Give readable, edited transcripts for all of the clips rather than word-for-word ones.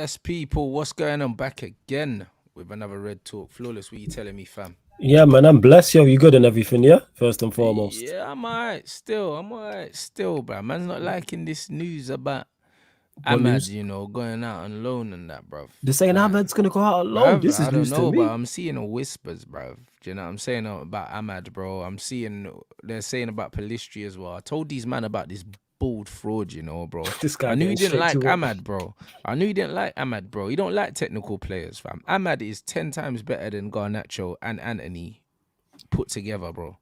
Yes, people, what's going on? Back again with another Red Talk. Flawless, what you telling me, fam? Yeah, man, I'm blessed. Yo, you good and everything, yeah? First and foremost. Yeah, I'm alright still. I'm alright still, bro. Man's not liking this news about What Ahmad, news? going out on loan and that, bruv. They're saying Like, Ahmed's gonna go out alone. bruv, This I is don't news to know, but me. I'm seeing whispers, bruv. Do you know what I'm saying about Ahmad, bro? I'm seeing they're saying about Palistri as well. I told these man about this bald fraud, bro. This I guy knew he getting didn't straight like to it. Ahmad, bro. I knew he didn't like Ahmad, bro. He don't like technical players, fam. Ahmad is 10 times better than Garnacho and Anthony put together, bro.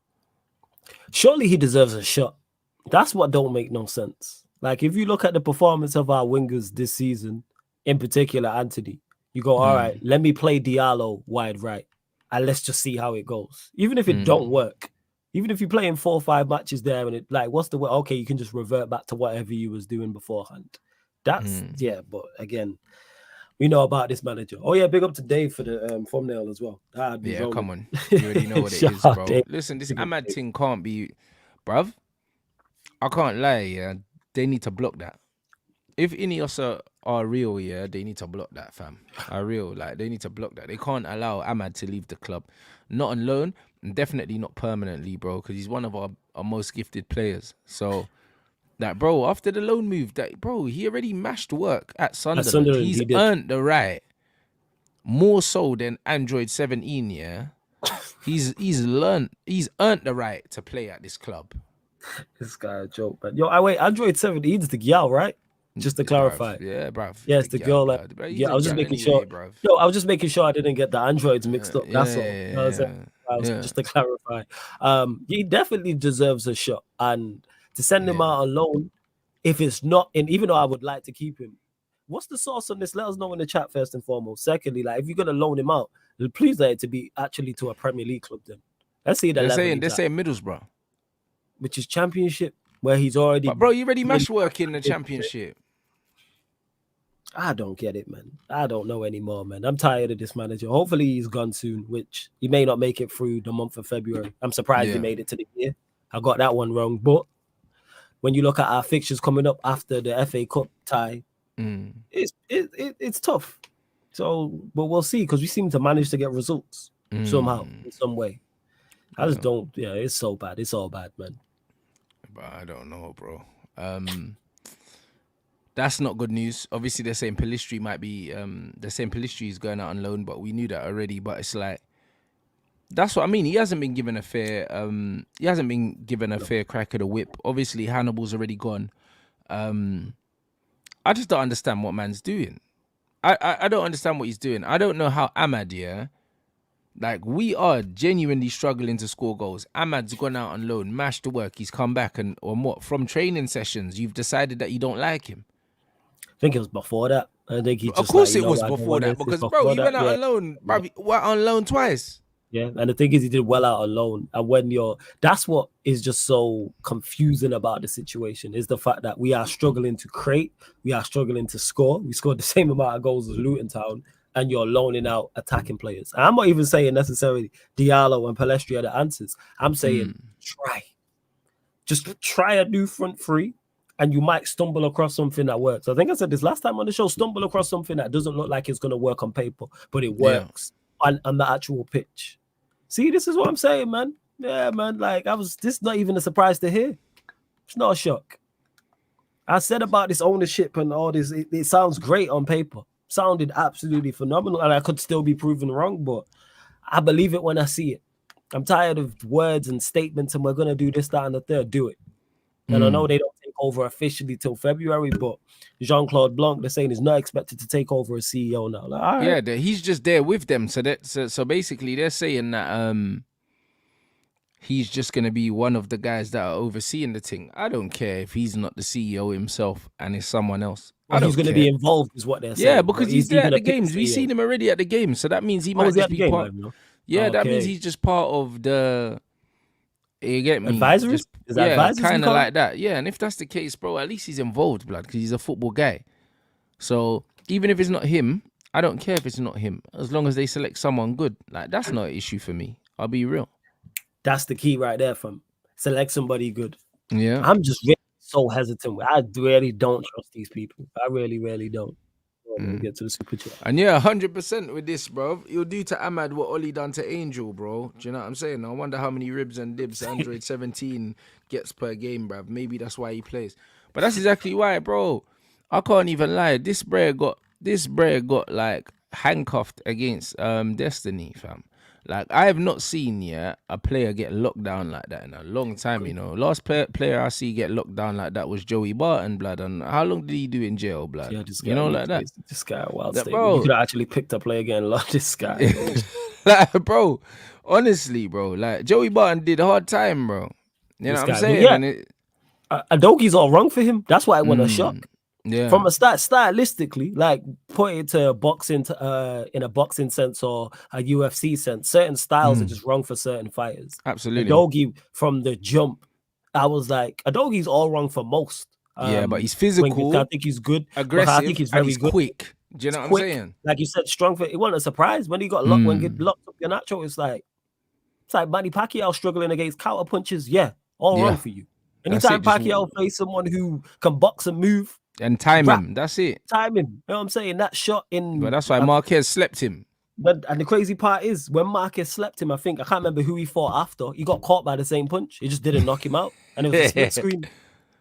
Surely he deserves a shot. That's what don't make no sense. Like if you look at the performance of our wingers this season, in particular Anthony, you go, all right, let me play Diallo wide right, and let's just see how it goes. Even if it don't work, even if you play in 4 or 5 matches there, and it like, what's the way? Okay, you can just revert back to whatever you was doing beforehand. That's yeah, but again, we know about this manager. Oh yeah, big up to Dave for the thumbnail as well. That'd be Yeah, come rolling. on. You already know what it Shout is, out bro. Dave. Listen, this Big up Ahmad Dave. thing can't be, bruv. I can't lie, yeah. They need to block that. If Ineos are real, yeah, they need to block that, fam. Are real, like they need to block that. They can't allow Ahmad to leave the club, not on loan, and definitely not permanently, bro, because he's one of our most gifted players. So, that, bro, after the loan move, that bro, he already mashed work at At Sunderland. Sunderland, He's he did. earned the right more so than Android 17, yeah. He's earned the right to play at this club. This guy a joke, man. Yo, I wait. Android 17 is the gal, right? Just to clarify. Yeah, bruv. Yes, The the gal girl. Like, blood. But he's yeah, a I was just gal making anyway, sure. bruv. Yo, I was just making sure I didn't get the androids mixed up. That's all. You know what I'm saying? Yeah. Just to clarify. He definitely deserves a shot, and to send him out alone, if it's not, and even though I would like to keep him, what's the source on this? Let us know in the chat first and foremost. Secondly, like if you're gonna loan him out, please let it to be actually to a Premier League club. Then let's see the level. They're saying Middlesbrough, which is Championship, where he's already. But bro, you already mashed work in the Championship. I don't get it, man. I don't know anymore, man. I'm tired of this manager. Hopefully he's gone soon, which he may not make it through the month of February. I'm surprised he made it to the year. I got that one wrong. But when you look at our fixtures coming up after the FA Cup tie, it's tough. So, but we'll see, because we seem to manage to get results somehow, in some way. I just don't. Yeah, it's so bad. It's all bad, man. But I don't know, bro. That's not good news. Obviously, they're saying Palistri might be. They're saying Palistri is going out on loan, but we knew that already. But it's like, that's what I mean. He hasn't been given a fair. He hasn't been given a fair crack at the whip. Obviously, Hannibal's already gone. I just don't understand what man's doing. I don't understand what he's doing. I don't know how Ahmad, yeah. Like, we are genuinely struggling to score goals. Ahmad's gone out on loan, mashed the work. He's come back and from training sessions, you've decided that you don't like him. I think it was before that. I think he just. Of course, it was before that, because bro, he went out on loan. Bro, went on loan twice. Yeah, and the thing is, he did well out on loan. And when that's what is just so confusing about the situation, is the fact that we are struggling to create, we are struggling to score. We scored the same amount of goals as Luton Town, and you're loaning out attacking players. And I'm not even saying necessarily Diallo and Palestri are the answers. I'm saying just try a new front three, and you might stumble across something that works. I think I said this last time on the show, stumble across something that doesn't look like it's going to work on paper, but it works on the actual pitch. See, this is what I'm saying, man. Yeah, man. Like, this is not even a surprise to hear. It's not a shock. I said about this ownership and all this, it sounds great on paper. Sounded absolutely phenomenal, and I could still be proven wrong, but I believe it when I see it. I'm tired of words and statements, and we're going to do this, that, and the third. Do it. And I know they don't take over officially till February, but Jean-Claude Blanc, they're saying, is not expected to take over as CEO now. Like, all right. Yeah, he's just there with them. So basically, they're saying that he's just gonna be one of the guys that are overseeing the thing. I don't care if he's not the CEO himself and it's someone else. Well, he's going to be involved, is what they're saying. Yeah, because he's there at the games. We've seen him already at the games, so that means he might just be part. Yeah, that means he's just part of the. You get me? Advisories? Kind of like that. Yeah, and if that's the case, bro, at least he's involved, blood, because he's a football guy. So even if it's not him, I don't care if it's not him, as long as they select someone good. Like, that's not an issue for me. I'll be real. That's the key right there, fam. Select somebody good. Yeah. I'm just really so hesitant. I really don't trust these people. I really, really don't. When we get to the super chat. And yeah, 100% with this, bro. You'll do to Ahmad what Oli done to Angel, bro. Do you know what I'm saying? I wonder how many ribs and dibs Android 17 gets per game, bruv. Maybe that's why he plays. But that's exactly why, bro. I can't even lie. This brer got like handcuffed against Destiny, fam. Like, I have not seen yet a player get locked down like that in a long time, you know. Last player I see get locked down like that was Joey Barton, blood. And how long did he do in jail, blood? Yeah, this guy, you know, like that. This guy, wild That, statement. bro. You could have actually picked a player again. Love this guy, bro. Like, bro, honestly, bro, like Joey Barton did a hard time, bro. You know what I'm saying? Yeah. And Adogi's all wrong for him. That's why it went a shock. Yeah. From a stylistically, like put it to boxing in a boxing sense or a UFC sense, certain styles are just wrong for certain fighters. Absolutely. Adogi from the jump, I was like, Adogi's all wrong for most. Yeah, but he's physical. I think he's good. Aggressive. I think he's very and he's good. Quick. Do you know what I'm saying? Like you said, strong for it wasn't a surprise when he got locked when he locked up Garnacho. It's like Manny Pacquiao struggling against counter punches. Yeah, all wrong for you. Anytime Pacquiao face someone who can box and move. And time him. That's it. Time him. You know what I'm saying? That shot in. But that's why Marquez slept him. And the crazy part is when Marquez slept him, I can't remember who he fought after. He got caught by the same punch. He just didn't knock him out. And it was a split screen.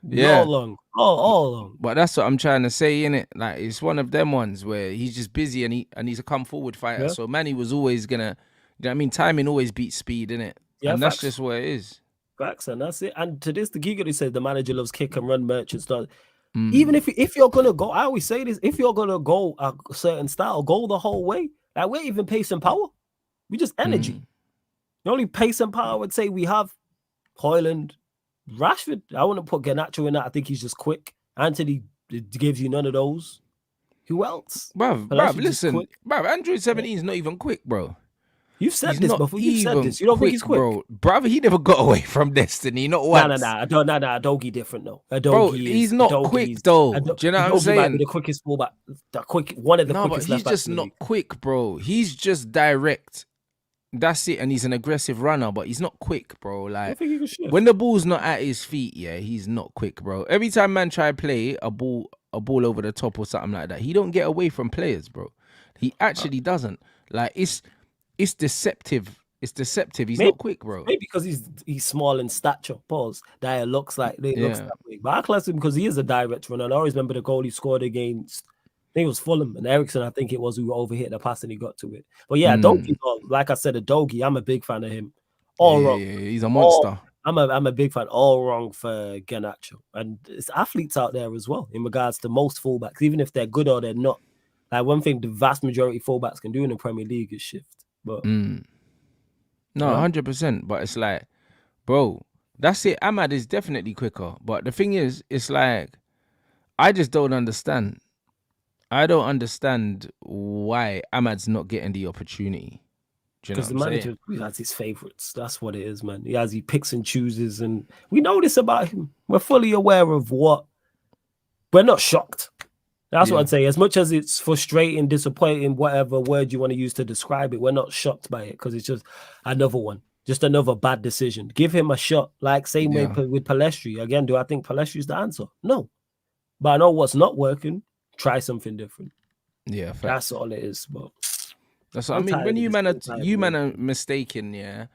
Yeah. All along. But that's what I'm trying to say, innit? Like, it's one of them ones where he's just busy and he's a come forward fighter. Yeah. So Manny was always gonna, you know what I mean? Timing always beats speed, innit? Yeah, and that's just what it is. Facts, and that's it. And to this, the Giga said the manager loves kick and run merchants. Even if you're gonna go, I always say this: if you're gonna go a certain style, go the whole way. Like, we're even pace and power. We just energy. The only pace and power I would say we have Hojlund, Rashford. I wouldn't put Garnacho in that. I think he's just quick. Anthony gives you none of those. Who else? Bruv, listen. Bruv, Android 17 is not even quick, bro. You've said this before. You've said this. You don't think he's quick? Bro, brother, he never got away from Destiny. Not once. Nah. Adogi different, though. Bro, he's not quick, though. Do you know what I'm saying? Might be the quickest fullback. One of the quickest. No, but he's just not quick, bro. He's just direct. That's it. And he's an aggressive runner, but he's not quick, bro. Like, when the ball's not at his feet, yeah, he's not quick, bro. Every time man try to play a ball over the top or something like that, he don't get away from players, bro. He actually doesn't. Like, it's deceptive. It's deceptive. He's not quick, bro. Maybe because he's small in stature. Pause. That looks that way. But I class him because he is a direct runner. And I always remember the goal he scored against, I think it was Fulham and Ericsson. I think it was who overhit the pass and he got to it. But yeah, Adogi, like I said, Adogi, I'm a big fan of him. All wrong. Yeah, he's a monster. I'm a big fan. All wrong for Garnacho. And it's athletes out there as well in regards to most fullbacks, even if they're good or they're not. Like, one thing the vast majority of fullbacks can do in the Premier League is shift. But no, 100%. But it's like, bro, that's it. Ahmad is definitely quicker. But the thing is, it's like, I just don't understand. I don't understand why Ahmad's not getting the opportunity. Because the manager has his favorites. That's what it is, man. He picks and chooses, and we know this about him. We're fully aware of what. We're not shocked. That's what I'd say. As much as it's frustrating, disappointing, whatever word you want to use to describe it, we're not shocked by it because it's just another one. Just another bad decision. Give him a shot. Like, same way with Palestri. Again, do I think Palestri's the answer? No. But I know what's not working. Try something different. Yeah. Fact. That's all it is. But that's what I mean. When you man are mistaken,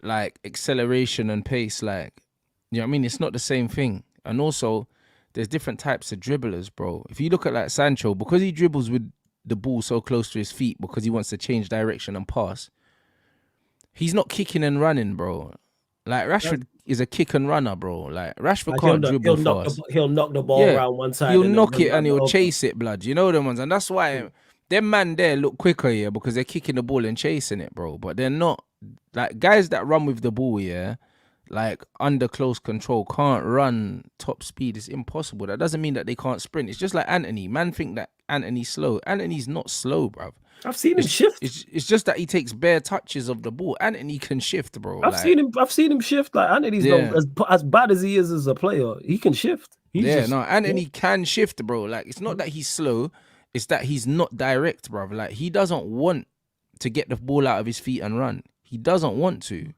like acceleration and pace, like, you know what I mean? It's not the same thing. And also, there's different types of dribblers, bro. If you look at like Sancho, because he dribbles with the ball so close to his feet because he wants to change direction and pass, he's not kicking and running, bro. Like, Rashford is a kick and runner, bro. Like, Rashford can't dribble fast. He'll knock the ball around one side. He'll knock it and he'll chase it, blood. You know them ones. And that's why them man there look quicker, because they're kicking the ball and chasing it, bro. But they're not. Like, guys that run with the ball, like, under close control, can't run top speed. It's impossible. That doesn't mean that they can't sprint. It's just like Anthony. Man think that Anthony's slow. Anthony's not slow, bruv. I've seen him shift. It's just that he takes bare touches of the ball. Anthony can shift, bro. I've seen him shift. Like, Anthony's as bad as he is as a player, he can shift. Anthony can shift, bro. Like, it's not that he's slow. It's that he's not direct, bruv. Like, he doesn't want to get the ball out of his feet and run. He doesn't want to.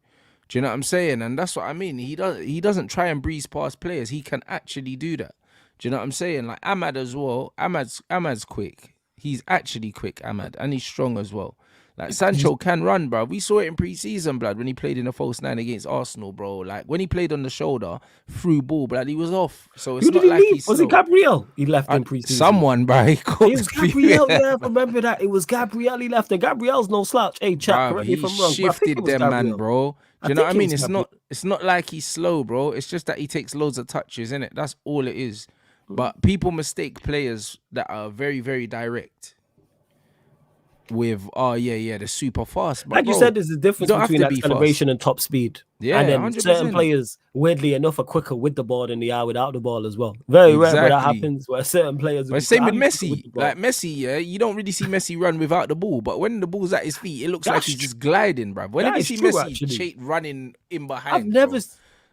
Do you know what I'm saying? And that's what I mean. He doesn't try and breeze past players. He can actually do that. Do you know what I'm saying? Like, Ahmad as well. Ahmad's quick. He's actually quick, Ahmad, and he's strong as well. Like Sancho can run, bro. We saw it in pre-season, blood, when he played in the false nine against Arsenal, bro. Like when he played on the shoulder, through ball, blood, he was off. So it's Who did not he like leave? he's Was slow. it Gabriel? He left in pre-season. Someone, bro. He It called was Gabriel. Yeah, I remember that. It was Gabriel. He left, and Gabriel's no slouch. Hey, chat, Bruv, correct me he if I'm wrong. But I think shifted it was them, man, Gabriel. bro. Do you know think what I it mean? was Gabriel. It's not like he's slow, bro. It's just that he takes loads of touches, innit? That's all it is. But people mistake players that are very, very direct with, they're super fast. But Like you bro, said, there's a difference don't have between to be acceleration and top speed. Yeah, and then certain 100%. players, weirdly enough, are quicker with the ball than they are without the ball as well. Very rare, but that Exactly. happens where certain players. But same with Messi. Like Messi, yeah, you don't really see Messi run without the ball. But when the ball's at his feet, it looks like he's just gliding, bruv. When That did you is see true, Messi running in behind?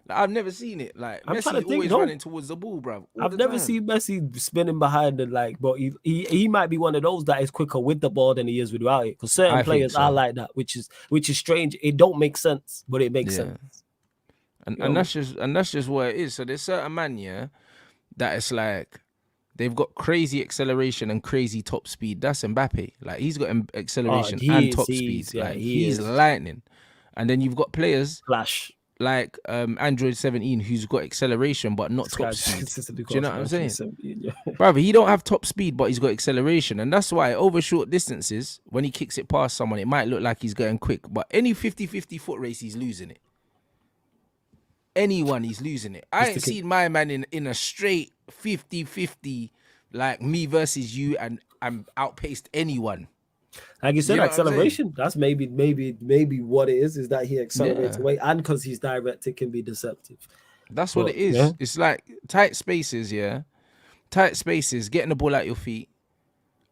I've never seen it. Like I'm trying Messi to think, always no. running towards the ball, bruv. I've never seen Messi spinning behind and like, but he might be one of those that is quicker with the ball than he is without it. Because certain players are like that, which is strange. It don't make sense, but it makes sense. And that's just what it is. So there's certain man, yeah, that it's like they've got crazy acceleration and crazy top speed. That's Mbappe. Like he's got acceleration and top speed. Yeah, like he's lightning. And then you've got players Flash like Android 17 who's got acceleration but not top speed. Do you know what I'm saying? Brother, he don't have top speed but he's got acceleration, and that's why over short distances when he kicks it past someone it might look like he's going quick, but any 50-50 foot race he's losing it. Anyone he's losing it. I ain't seen my man in a straight 50-50 like me versus you and I'm outpaced anyone. Like you said, acceleration. That's maybe what it is that he accelerates away, and because he's direct, it can be deceptive. That's what it is. Yeah. It's like tight spaces, getting the ball at your feet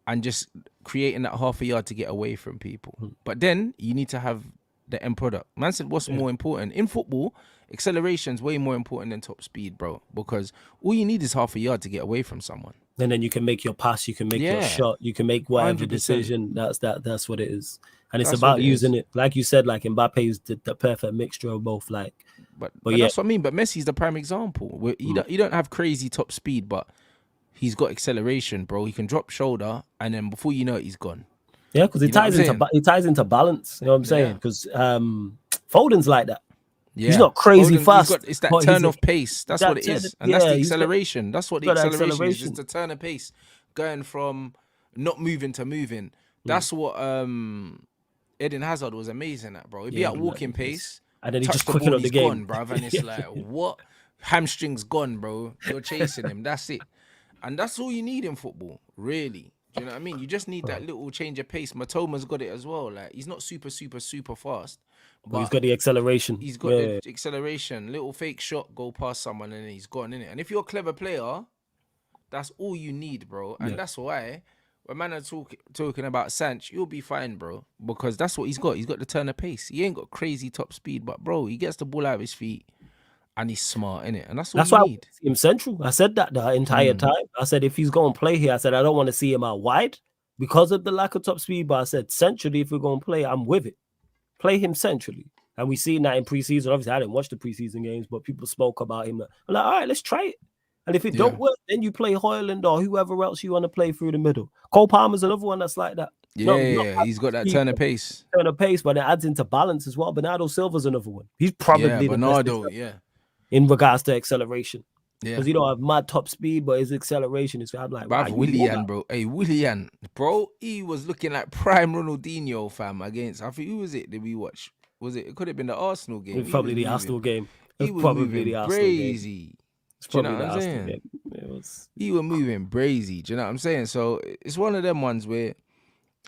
and just creating that half a yard to get away from people. But then you need to have the end product. Man said, what's more important? In football, acceleration is way more important than top speed, bro, because all you need is half a yard to get away from someone. And then you can make your pass, you can make your shot, you can make whatever 100%. Decision. That's what it is. And it's about using it. Like you said, like Mbappe is the perfect mixture of both. Like, but that's what I mean. But Messi's the prime example. You don't have crazy top speed, but he's got acceleration, bro. He can drop shoulder, and then before you know it, he's gone. Yeah, because it ties into balance. You know what I'm saying? Because Foden's like that. Yeah. He's not crazy fast. It's that turn of pace. That's what it is. And that's the acceleration. That's what the acceleration is. It's the turn of pace. Going from not moving to moving. That's what Eden Hazard was amazing at, bro. He'd be at walking pace. And then he just quicken up the game. Gone, bruv. And it's like, what? Hamstring's gone, bro. You're chasing him. That's it. And that's all you need in football, really. Do you know what I mean? You just need that little change of pace. Matoma's got it as well. Like he's not super fast. But he's got the acceleration. He's got the acceleration. Little fake shot, go past someone, and then he's gone, innit? And if you're a clever player, that's all you need, bro. And that's why when man are talking about Sanch, you'll be fine, bro. Because that's what he's got. He's got the turn of pace. He ain't got crazy top speed, but bro, he gets the ball out of his feet. And he's smart, innit? And that's all you need. I see him central. I said that the entire time. I said, if he's going to play here, I said, I don't want to see him out wide because of the lack of top speed. But I said, centrally, if we're going to play, I'm with it. Play him centrally. And we seen that in preseason. Obviously, I didn't watch the preseason games, but people spoke about him. I'm like, all right, let's try it. And if it don't work, then you play Hojlund or whoever else you want to play through the middle. Cole Palmer's another one that's like that. He's got that turn of pace. Turn of pace, but it adds into balance as well. Bernardo Silva's another one. He's probably Bernardo, in regards to acceleration. Because you don't have mad top speed, but his acceleration is like Willian, bro. Hey, Willian, bro, he was looking like prime Ronaldinho, fam, against, I think, who was it? Did we watch? Was it could have been the Arsenal game? It was probably the Arsenal game. He was moving crazy. Do you know what I'm saying? He was moving crazy. Do you know what I'm saying? So it's one of them ones where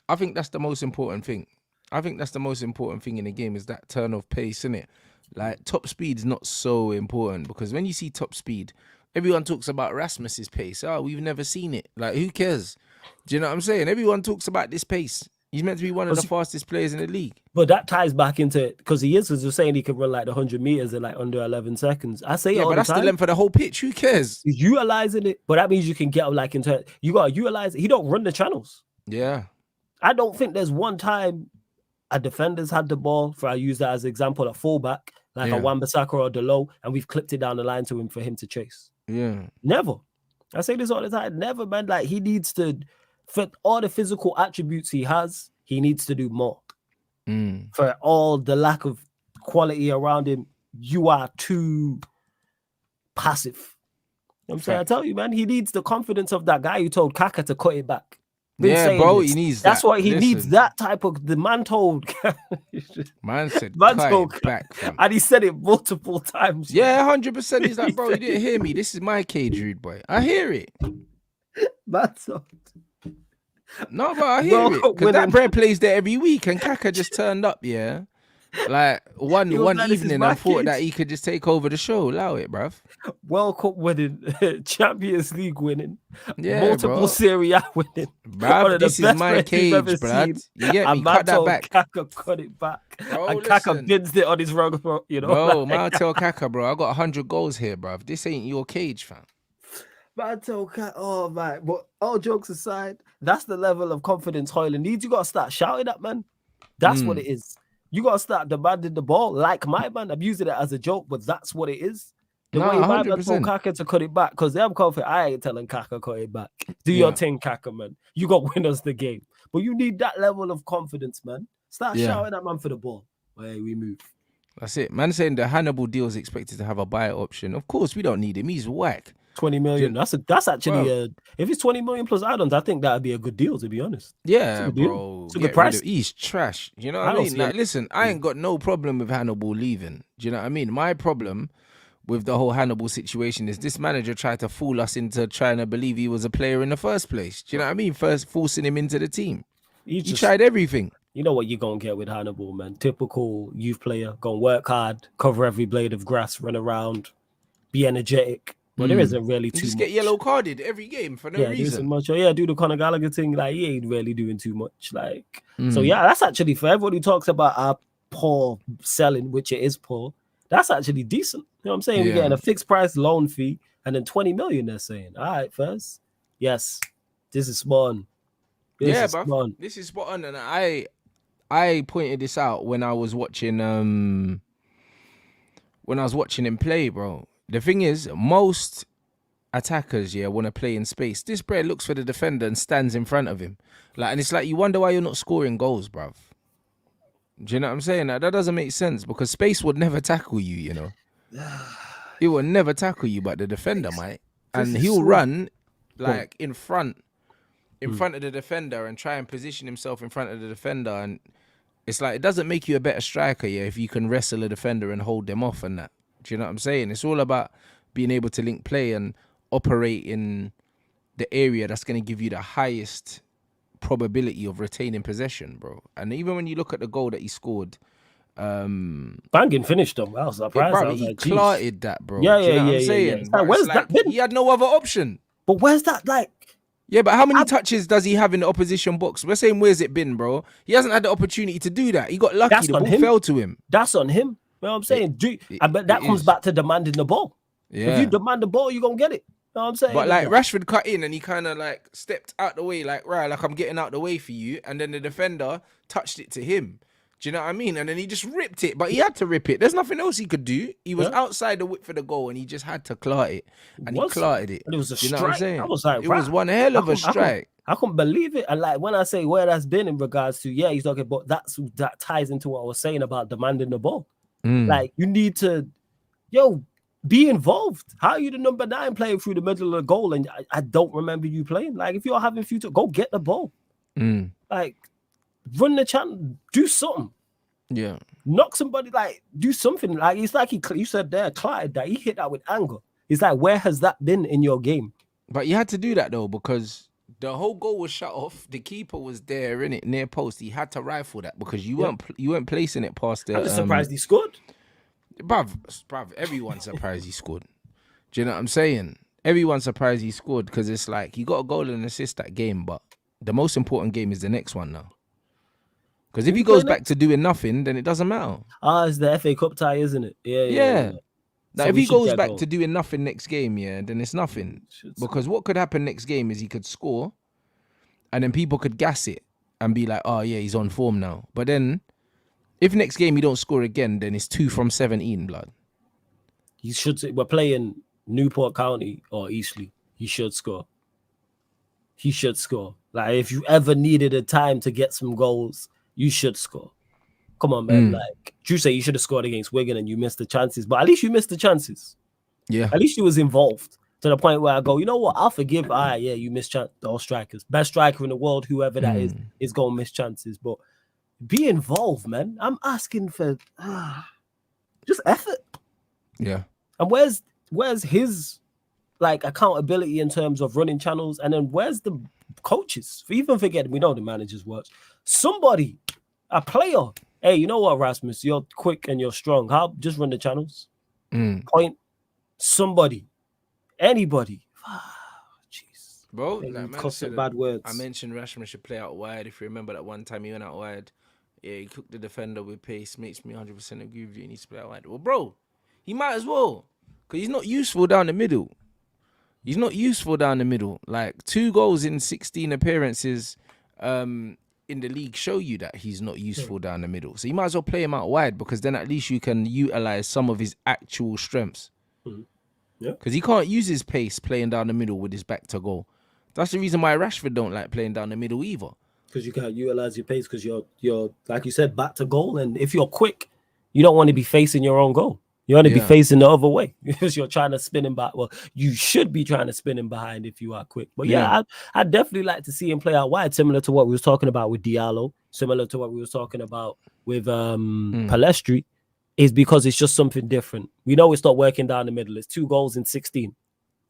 I think that's the most important thing. I think that's the most important thing in the game is that turn of pace, innit? Like top speed is not so important because when you see top speed, everyone talks about Rasmus's pace. Oh, we've never seen it. Like who cares? Do you know what I'm saying? Everyone talks about this pace. He's meant to be one of the fastest players in the league. But that ties back into because he is, because you're saying he can run like 100 meters in like under 11 seconds. I say, but that's the length of the whole pitch. Who cares? He's utilizing it, but that means you can get like into you gotta utilize it. He don't run the channels. Yeah, I don't think there's one time a defender's had the ball, for I use that as an example, a fullback, like a Wan-Bissaka or a Delo, and we've clipped it down the line to him for him to chase. Yeah. Never. I say this all the time. Never, man. Like he needs to For all the physical attributes he has, he needs to do more. Mm. For all the lack of quality around him, you are too passive. You know what I'm saying? I Facts. tell you, man, he needs the confidence of that guy who told Kaka to cut it back. Been Yeah, saying bro, this. he needs That's that. why he needs Listen. that type of. The man told. Man said, Man cut told, it back, fam. and he said it multiple times. Yeah, 100%. He's like, bro, you didn't hear me. This is my cage, rude boy. I hear it. Man told. No, but I hear World it. Cup Because that winning. bread plays there every week, and Kaka just turned up, yeah. Like one He was like, "This is evening my and thought that cage." he could just take over the show. Allow it, bruv. World Cup winning, Champions League winning, Yeah, multiple bro. Serie A winning. Bruv, One of the this is best my players you've ever cage, bruv. seen. You get me? And man Cut that told back. Kaka cut it back. Bro, And Kaka listen. binsed it on his rug, you know. Bro, like, man, tell Kaka, bro, I got 100 goals here, bruv. This ain't your cage, fam. man told Kaka, oh man. But all jokes aside, that's the level of confidence Hojlund needs. You gotta start shouting at man. That's what it is. You gotta start demanding the ball like my man. I'm using it as a joke, but that's what it is. The No, way my man told 100%. Kaka to cut it back, because I'm confident. I ain't telling Kaka cut it back. Do your thing, Kaka, man. You got win us the game. But you need that level of confidence, man. Start shouting at man for the ball. Hey, we move. That's it. Man saying the Hannibal deal is expected to have a buy option. Of course, we don't need him. He's whack. 20 million. That's actually if it's 20 million plus add-ons, I think that'd be a good deal, to be honest. Yeah, deal. bro. It's a Get good price. rid of- he's trash. You know I what I don't mean? see Like, it. listen, I ain't got no problem with Hannibal leaving. Do you know what I mean? My problem with the whole Hannibal situation is this manager tried to fool us into trying to believe he was a player in the first place. Do you know what I mean? First forcing him into the team. He tried everything. You know what you're going to get with Hannibal, man. Typical youth player. Going to work hard, cover every blade of grass, run around, be energetic. But there isn't really too Just much. get yellow carded every game for no There reason. isn't much. Do the Conor Gallagher thing. Like, he ain't really doing too much. Like, so yeah, that's actually, for everybody who talks about our poor selling, which it is poor, that's actually decent. You know what I'm saying? We're getting a fixed price loan fee and then 20 million, they're saying. All right, first. Yes, this is spot on. This is spot on. And I pointed this out when I was watching him play, bro. The thing is, most attackers, want to play in space. This bro looks for the defender and stands in front of him. Like, and it's like, you wonder why you're not scoring goals, bruv. Do you know what I'm saying? Like, that doesn't make sense because space would never tackle you, you know. It will never tackle you, but the defender might. And he'll run like in front of the defender and try and position himself in front of the defender. And it's like, it doesn't make you a better striker, if you can wrestle a defender and hold them off and that. Do you know what I'm saying? It's all about being able to link play and operate in the area that's going to give you the highest probability of retaining possession, bro. And even when you look at the goal that he scored, banging finished them. I was surprised. Bro, he clarted that, bro. Yeah, Do you know what I'm yeah. saying? It's like, where's that been? He had no other option. But where's that, like? Yeah, but how many touches does he have in the opposition box? We're saying, where's it been, bro? He hasn't had the opportunity to do that. He got lucky. The ball fell to him. That's on him. You know what I'm saying? I bet that comes back to demanding the ball. Yeah. If you demand the ball, you're going to get it. You know what I'm saying? But like Rashford cut in and he kind of like stepped out the way, like, right, like I'm getting out the way for you. And then the defender touched it to him. Do you know what I mean? And then he just ripped it, but he had to rip it. There's nothing else he could do. He was outside the width for the goal and he just had to clar it. And he clarted it. And it was a strike. You know what I'm saying? I was like, it was one hell of a strike. I couldn't believe it. And like when I say where that's been in regards to, he's talking about that ties into what I was saying about demanding the ball. Like you need to, be involved. How are you the number 9 playing through the middle of the goal and I don't remember you playing? Like if you're having future, go get the ball. Like run the channel, do something. Yeah. Knock somebody, like do something. Like it's like you said there, Clyde, that he hit that with anger. It's like, where has that been in your game? But you had to do that though, because the whole goal was shut off. The keeper was there in it near post. He had to rifle that because you weren't placing it past the. I'm surprised he scored. Bruv, everyone's surprised he scored. Do you know what I'm saying? Everyone's surprised he scored because it's like he got a goal and assist that game, but the most important game is the next one now. Because if he goes back to doing nothing, then it doesn't matter. It's the FA Cup tie, isn't it? Yeah. Now, So if he goes back goal. to doing nothing next game, then it's nothing. Because what could happen next game is he could score and then people could gas it and be like, oh, yeah, he's on form now. But then if next game he don't score again, then it's 2 from 17, blood. He should. We're playing Newport County or Eastleigh. He should score. Like, if you ever needed a time to get some goals, you should score. Come on, man. Like, you say you should have scored against Wigan and you missed the chances, but at least you missed the chances. Yeah. At least you was involved to the point where I go, you know what? I'll forgive. All right, yeah, you missed all strikers. Best striker in the world, whoever that is going to miss chances. But be involved, man. I'm asking for just effort. Yeah. And where's his like accountability in terms of running channels? And then where's the coaches? Even forget, we know the managers work. Somebody, a player. Hey, you know what, Rasmus? You're quick and you're strong. How just run the channels? Point somebody, anybody. Jeez, bro. Like, man said, bad words. I mentioned Rashford should play out wide. If you remember that one time he went out wide, yeah, he cooked the defender with pace. Makes me 100% agree with you. He needs to play out wide. Well, bro, he might as well, because he's not useful down the middle. He's not useful down the middle. Like 2 goals in 16 appearances in the league show you that he's not useful down the middle. So you might as well play him out wide, because then at least you can utilize some of his actual strengths. Yeah, because he can't use his pace playing down the middle with his back to goal. That's the reason why Rashford don't like playing down the middle either. Because you can't utilize your pace, because you're like you said, back to goal, and if you're quick, you don't want to be facing your own goal. You want to be facing the other way because you're trying to spin him back. Well, you should be trying to spin him behind if you are quick. But I'd definitely like to see him play out wide, similar to what we was talking about with Diallo, similar to what we was talking about with Palestri. Is because it's just something different. We know it's not working down the middle. It's 2 goals in 16.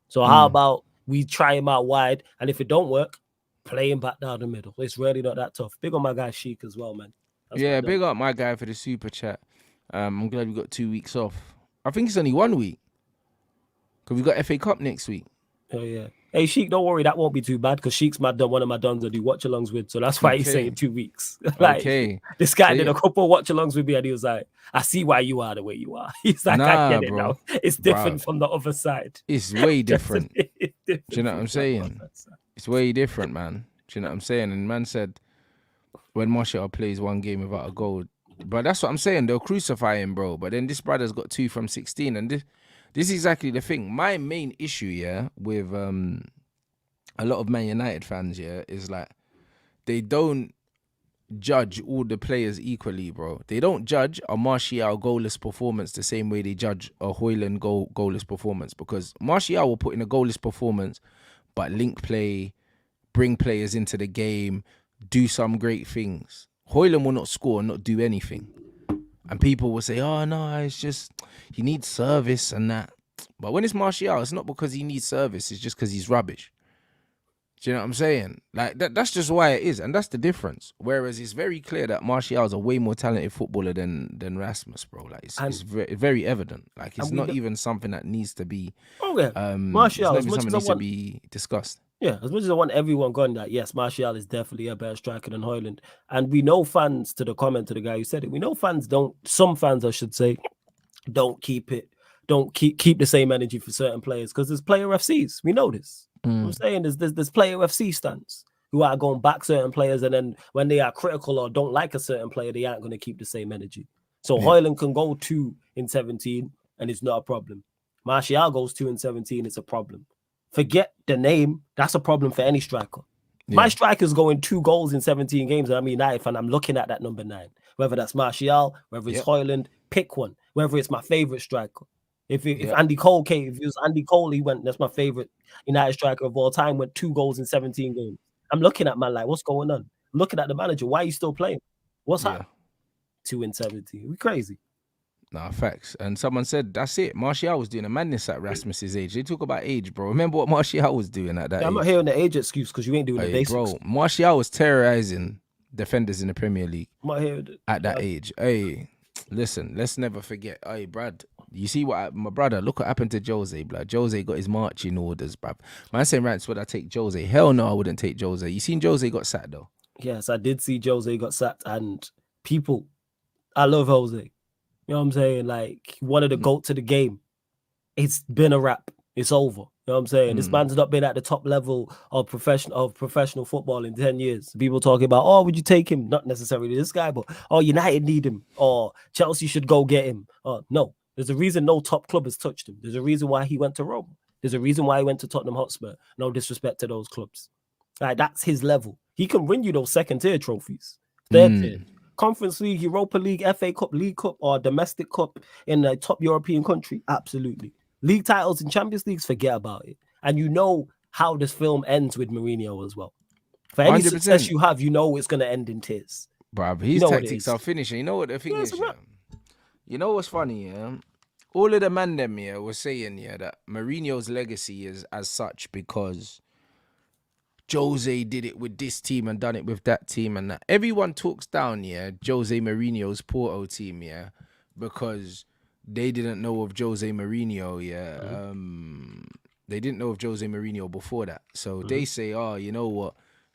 So how about we try him out wide, and if it don't work, play him back down the middle. It's really not that tough. Big on my guy Sheik as well, man. That's big up my guy for the super chat. I'm glad we got 2 weeks off. I think it's only 1 week, because we got FA Cup next week. Oh yeah. Hey Sheik, don't worry, that won't be too bad, because Sheik's one of my dons I do watch-alongs with, so that's why he's saying 2 weeks. Like, this guy did a couple of watch-alongs with me, and he was like, I see why you are the way you are. He's like, I get it now. It's different from the other side. It's way different. Do you know what I'm saying? It's way different, man. Do you know what I'm saying? And man said, when Martial plays 1 game without a goal, but that's what I'm saying. They'll crucify him, bro. But then this brother's got 2 from 16, and this is exactly the thing. My main issue, with a lot of Man United fans, is like they don't judge all the players equally, bro. They don't judge a Martial goalless performance the same way they judge a Hojlund goalless performance, because Martial will put in a goalless performance, but link play, bring players into the game, do some great things. Hojlund will not score and not do anything. And people will say, oh, no, it's just he needs service and that. But when it's Martial, it's not because he needs service. It's just because he's rubbish. Do you know what I'm saying? Like, that's just why it is. And that's the difference. Whereas it's very clear that Martial is a way more talented footballer than Rasmus, bro. Like, it's very, very evident. Like, it's not even something that needs to be... Martial, it's not even something that needs to be discussed. Yeah, as much as I want everyone going that, yes, Martial is definitely a better striker than Hojlund. And we know fans, to the comment to the guy who said it, we know some fans, I should say, don't keep the same energy for certain players, because there's player FCs. We know this. I'm saying there's player FC stands who are going back certain players, and then when they are critical or don't like a certain player, they aren't going to keep the same energy. So Hojlund can go 2 in 17 and it's not a problem. Martial goes 2 in 17, it's a problem. Forget the name. That's a problem for any striker. Yeah. My striker's going 2 goals in 17 games, and I'm United fan. I'm looking at that number 9. Whether that's Martial, whether it's Hojlund, pick one. Whether it's my favorite striker. If Andy Cole came, if it was Andy Cole, that's my favorite United striker of all time, went 2 goals in 17 games. I'm looking at man like, what's going on? I'm looking at the manager. Why are you still playing? What's happening? 2 in 17. We crazy. Nah, facts. And someone said, that's it. Martial was doing a madness at Rasmus's age. They talk about age, bro. Remember what Martial was doing at that age? I'm not hearing the age excuse, because you ain't doing the basics. Bro, Martial was terrorizing defenders in the Premier League at that age. Hey, listen, let's never forget. Hey, Brad, you see my brother, look what happened to Jose, blood. Jose got his marching orders, bruv. Man saying, Rants, would I take Jose? Hell no, I wouldn't take Jose. You seen Jose got sacked, though? Yes, I did see Jose got sacked, and people, I love Jose. You know what I'm saying? Like, one of the GOATs of the game. It's been a wrap. It's over. You know what I'm saying? This man's not been at the top level of professional football in 10 years. People talking about, oh, would you take him? Not necessarily this guy, but, oh, United need him. Or Chelsea should go get him. No. There's a reason no top club has touched him. There's a reason why he went to Rome. There's a reason why he went to Tottenham Hotspur. No disrespect to those clubs. Like that's his level. He can win you those second tier trophies, third tier, Conference League, Europa League, FA Cup, League Cup, or domestic cup in a top European country. Absolutely. League titles and Champions Leagues, forget about it. And you know how this film ends with Mourinho as well. For any 100%. success you have, you know it's going to end in tears. Bruv, his You know what it tactics is. are finishing. You know what the thing Yeah, is, it's a yeah? wrap. You know what's funny, yeah? All of the man them, yeah, were saying, yeah, that Mourinho's legacy is as such because Jose did it with this team and done it with that team and that. Everyone talks down, yeah, Jose Mourinho's Porto team, yeah, because they didn't know of Jose Mourinho, yeah. They didn't know of Jose Mourinho before that. So they say, oh, you know what?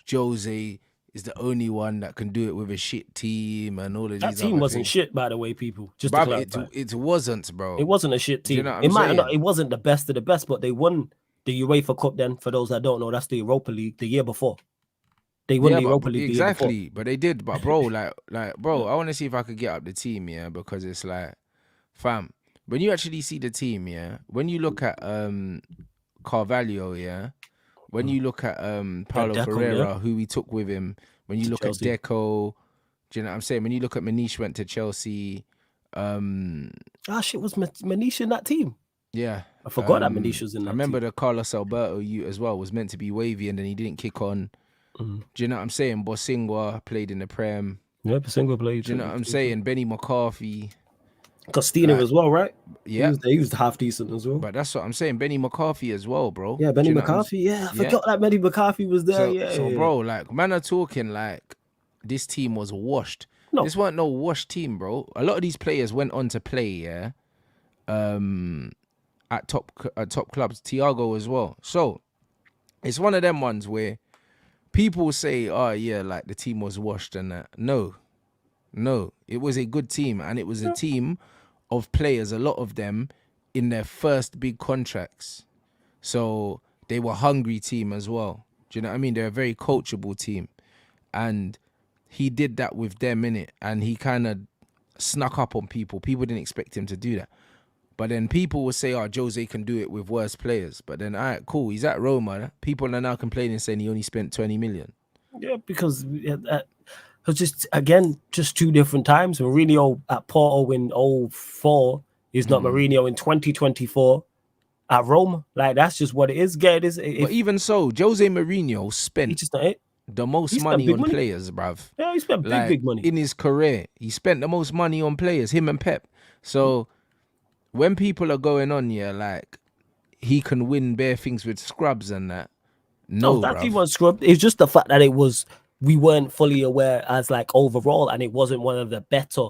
Jose is the only one that can do it with a shit team and all of That these team other wasn't things. shit, by the way, people. Just to Bruv, clarify. it wasn't, bro. It wasn't a shit Do you team. know what It I'm might not. saying? It wasn't the best of the best, but they won the UEFA Cup. Then, for those that don't know, that's the Europa League the year before. They won the Europa League the year before. Exactly, but they did. But bro, bro, I want to see if I could get up the team, yeah, because it's like, fam, when you actually see the team, yeah, when you look at Carvalho, yeah, when you look at Paulo Deco, Ferreira, yeah. who he took with him, when you To look Chelsea. at Deco, do you know what I'm saying? When you look at Manish went to Chelsea, Shit, was Manish in that team? yeah, I forgot that Manish was in that I remember team. the Carlos Alberto you as well was meant to be wavy and then he didn't kick on. Do you know what I'm saying? Bosingwa played in the Prem. Yeah, Single played. Do you know what I'm saying? Benny McCarthy. Costina as well, right? Yeah. He was half decent as well. But that's what I'm saying. Benny McCarthy as well, bro. Yeah, Benny Do you know what I'm McCarthy. Yeah, I Yeah. forgot that Benny McCarthy was there. So, bro, like, man are talking like this team was washed. No. This weren't no washed team, bro. A lot of these players went on to play, yeah, at top clubs. Thiago as well. So it's one of them ones where people say, oh yeah, like the team was washed and that. No, it was a good team, and it was a team of players, a lot of them in their first big contracts. So they were a hungry team as well. Do you know what I mean? They're a very coachable team. And he did that with them, innit? And he kind of snuck up on people. People didn't expect him to do that. But then people will say, oh, Jose can do it with worse players. But then, all right, cool. He's at Roma. People are now complaining, saying he only spent 20 million. Yeah, because just two different times. Mourinho at Porto in 2004 is not Mourinho in 2024 at Roma. Like, that's just what it is. But even so, Jose Mourinho spent just not it. the most money on players, bruv. Yeah, he spent big money. In his career. He spent the most money on players, him and Pep. So when people are going on here, like, he can win bare things with scrubs and that. No, that team was scrubbed. It's just the fact that we weren't fully aware as like overall, and it wasn't one of the better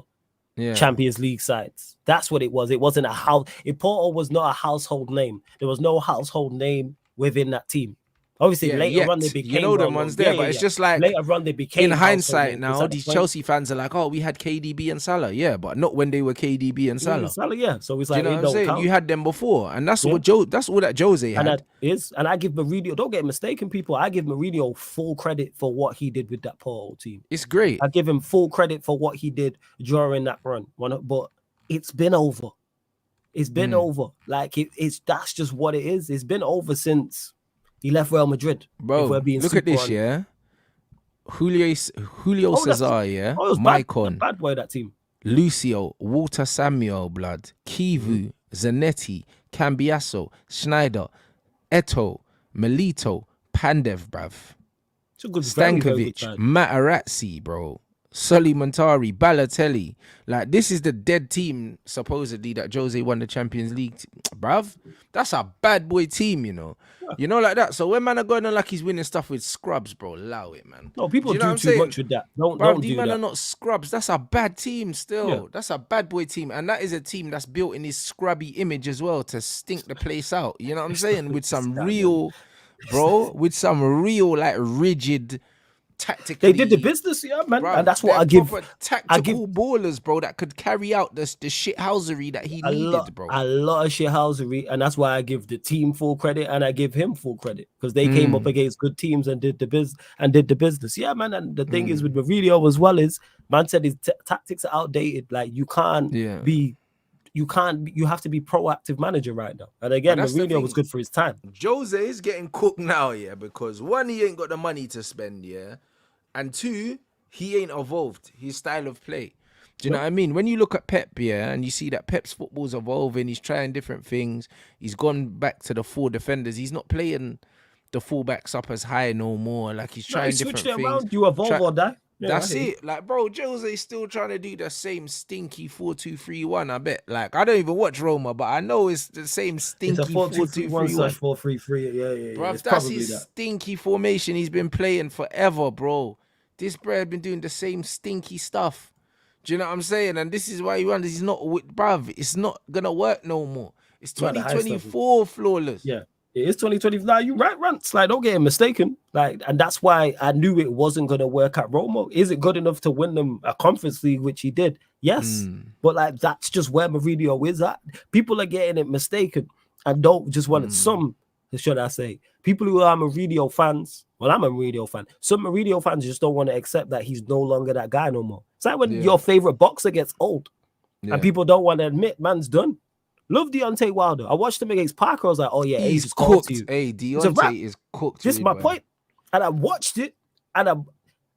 Champions League sides. That's what it was. It wasn't a house. Porto was not a household name. There was no household name within that team. Obviously, later on they became. You know the ones there, but it's just like later on they became. In hindsight, now these Chelsea fans are like, "Oh, we had KDB and Salah, yeah, but not when they were KDB and Salah." Yeah. So it's like, you know what I'm saying? Count. You had them before, and that's what that's all that Jose had. And I give Mourinho. Don't get mistaken, people. I give Mourinho full credit for what he did with that Porto team. It's great. I give him full credit for what he did during that run. But it's been over. It's been over. Like that's just what it is. It's been over since he left Real Madrid. Bro, look at this, yeah. Julio Cesar, yeah. Maicon. Bad boy, that team. Lucio, Walter Samuel, blood. Kivu, Zanetti, Cambiasso, Schneider, Eto, Melito, Pandev, bruv. Stankovic, Materazzi, bro. Sully Montari, Balotelli. Like, this is the dead team, supposedly, that Jose won the Champions League. Bruv, that's a bad boy team, you know. Yeah. You know, like that. So when man are going on like he's winning stuff with scrubs, bro, allow it, man. No, people do too much with that. Don't do that. These men are not scrubs. That's a bad team still. Yeah. That's a bad boy team. And that is a team that's built in his scrubby image as well to stink the place out. You know what I'm saying? With some real, bro, with some real, like, rigid... Tactically, they did the business, yeah, man, bro, and that's what I give. Tactical ballers, bro, that could carry out the shithousery that he needed, bro. A lot of shithousery, and that's why I give the team full credit and I give him full credit because they came up against good teams and did the business. Yeah, man. And the thing is with Mourinho as well is, man said his tactics are outdated. Like, you can't be you can't. You have to be proactive manager right now. And again, that's the Mourinho was thing. good for his time. Jose is getting cooked now, yeah, because one, he ain't got the money to spend, yeah, and two, he ain't evolved his style of play. Do you know what I mean? When you look at Pep, yeah, and you see that Pep's football's evolving, he's trying different things. He's gone back to the four defenders. He's not playing the fullbacks up as high no more. Like he's trying different things. Around. You evolve or die. Yeah, That's it. Like, bro, Jose's still trying to do the same stinky 4-2-3-1. I bet. Like, I don't even watch Roma, but I know it's the same stinky 4-2-3-1. 4-3-3. Yeah. Bro, It's that's probably his that. stinky formation he's been playing forever, bro. This bro has been doing the same stinky stuff. Do you know what I'm saying? And this is why he wonders he's not, bruv, it's not going to work no more. It's 2024 flawless. Yeah. It is 2020. Like, you right, Rants. Like, don't get him mistaken. Like, and that's why I knew it wasn't going to work at Roma. Is it good enough to win them a Conference League, which he did? Yes. But, like, that's just where Mourinho is at. People are getting it mistaken and don't just want it. Some, should I say, people who are Mourinho fans, well, I'm a Mourinho fan. Some Mourinho fans just don't want to accept that he's no longer that guy no more. It's like when your favorite boxer gets old and people don't want to admit man's done. Love Deontay Wilder. I watched him against Parker. I was like, oh yeah, he's cooked. Hey, Deontay is cooked. This is my point. And I watched it, and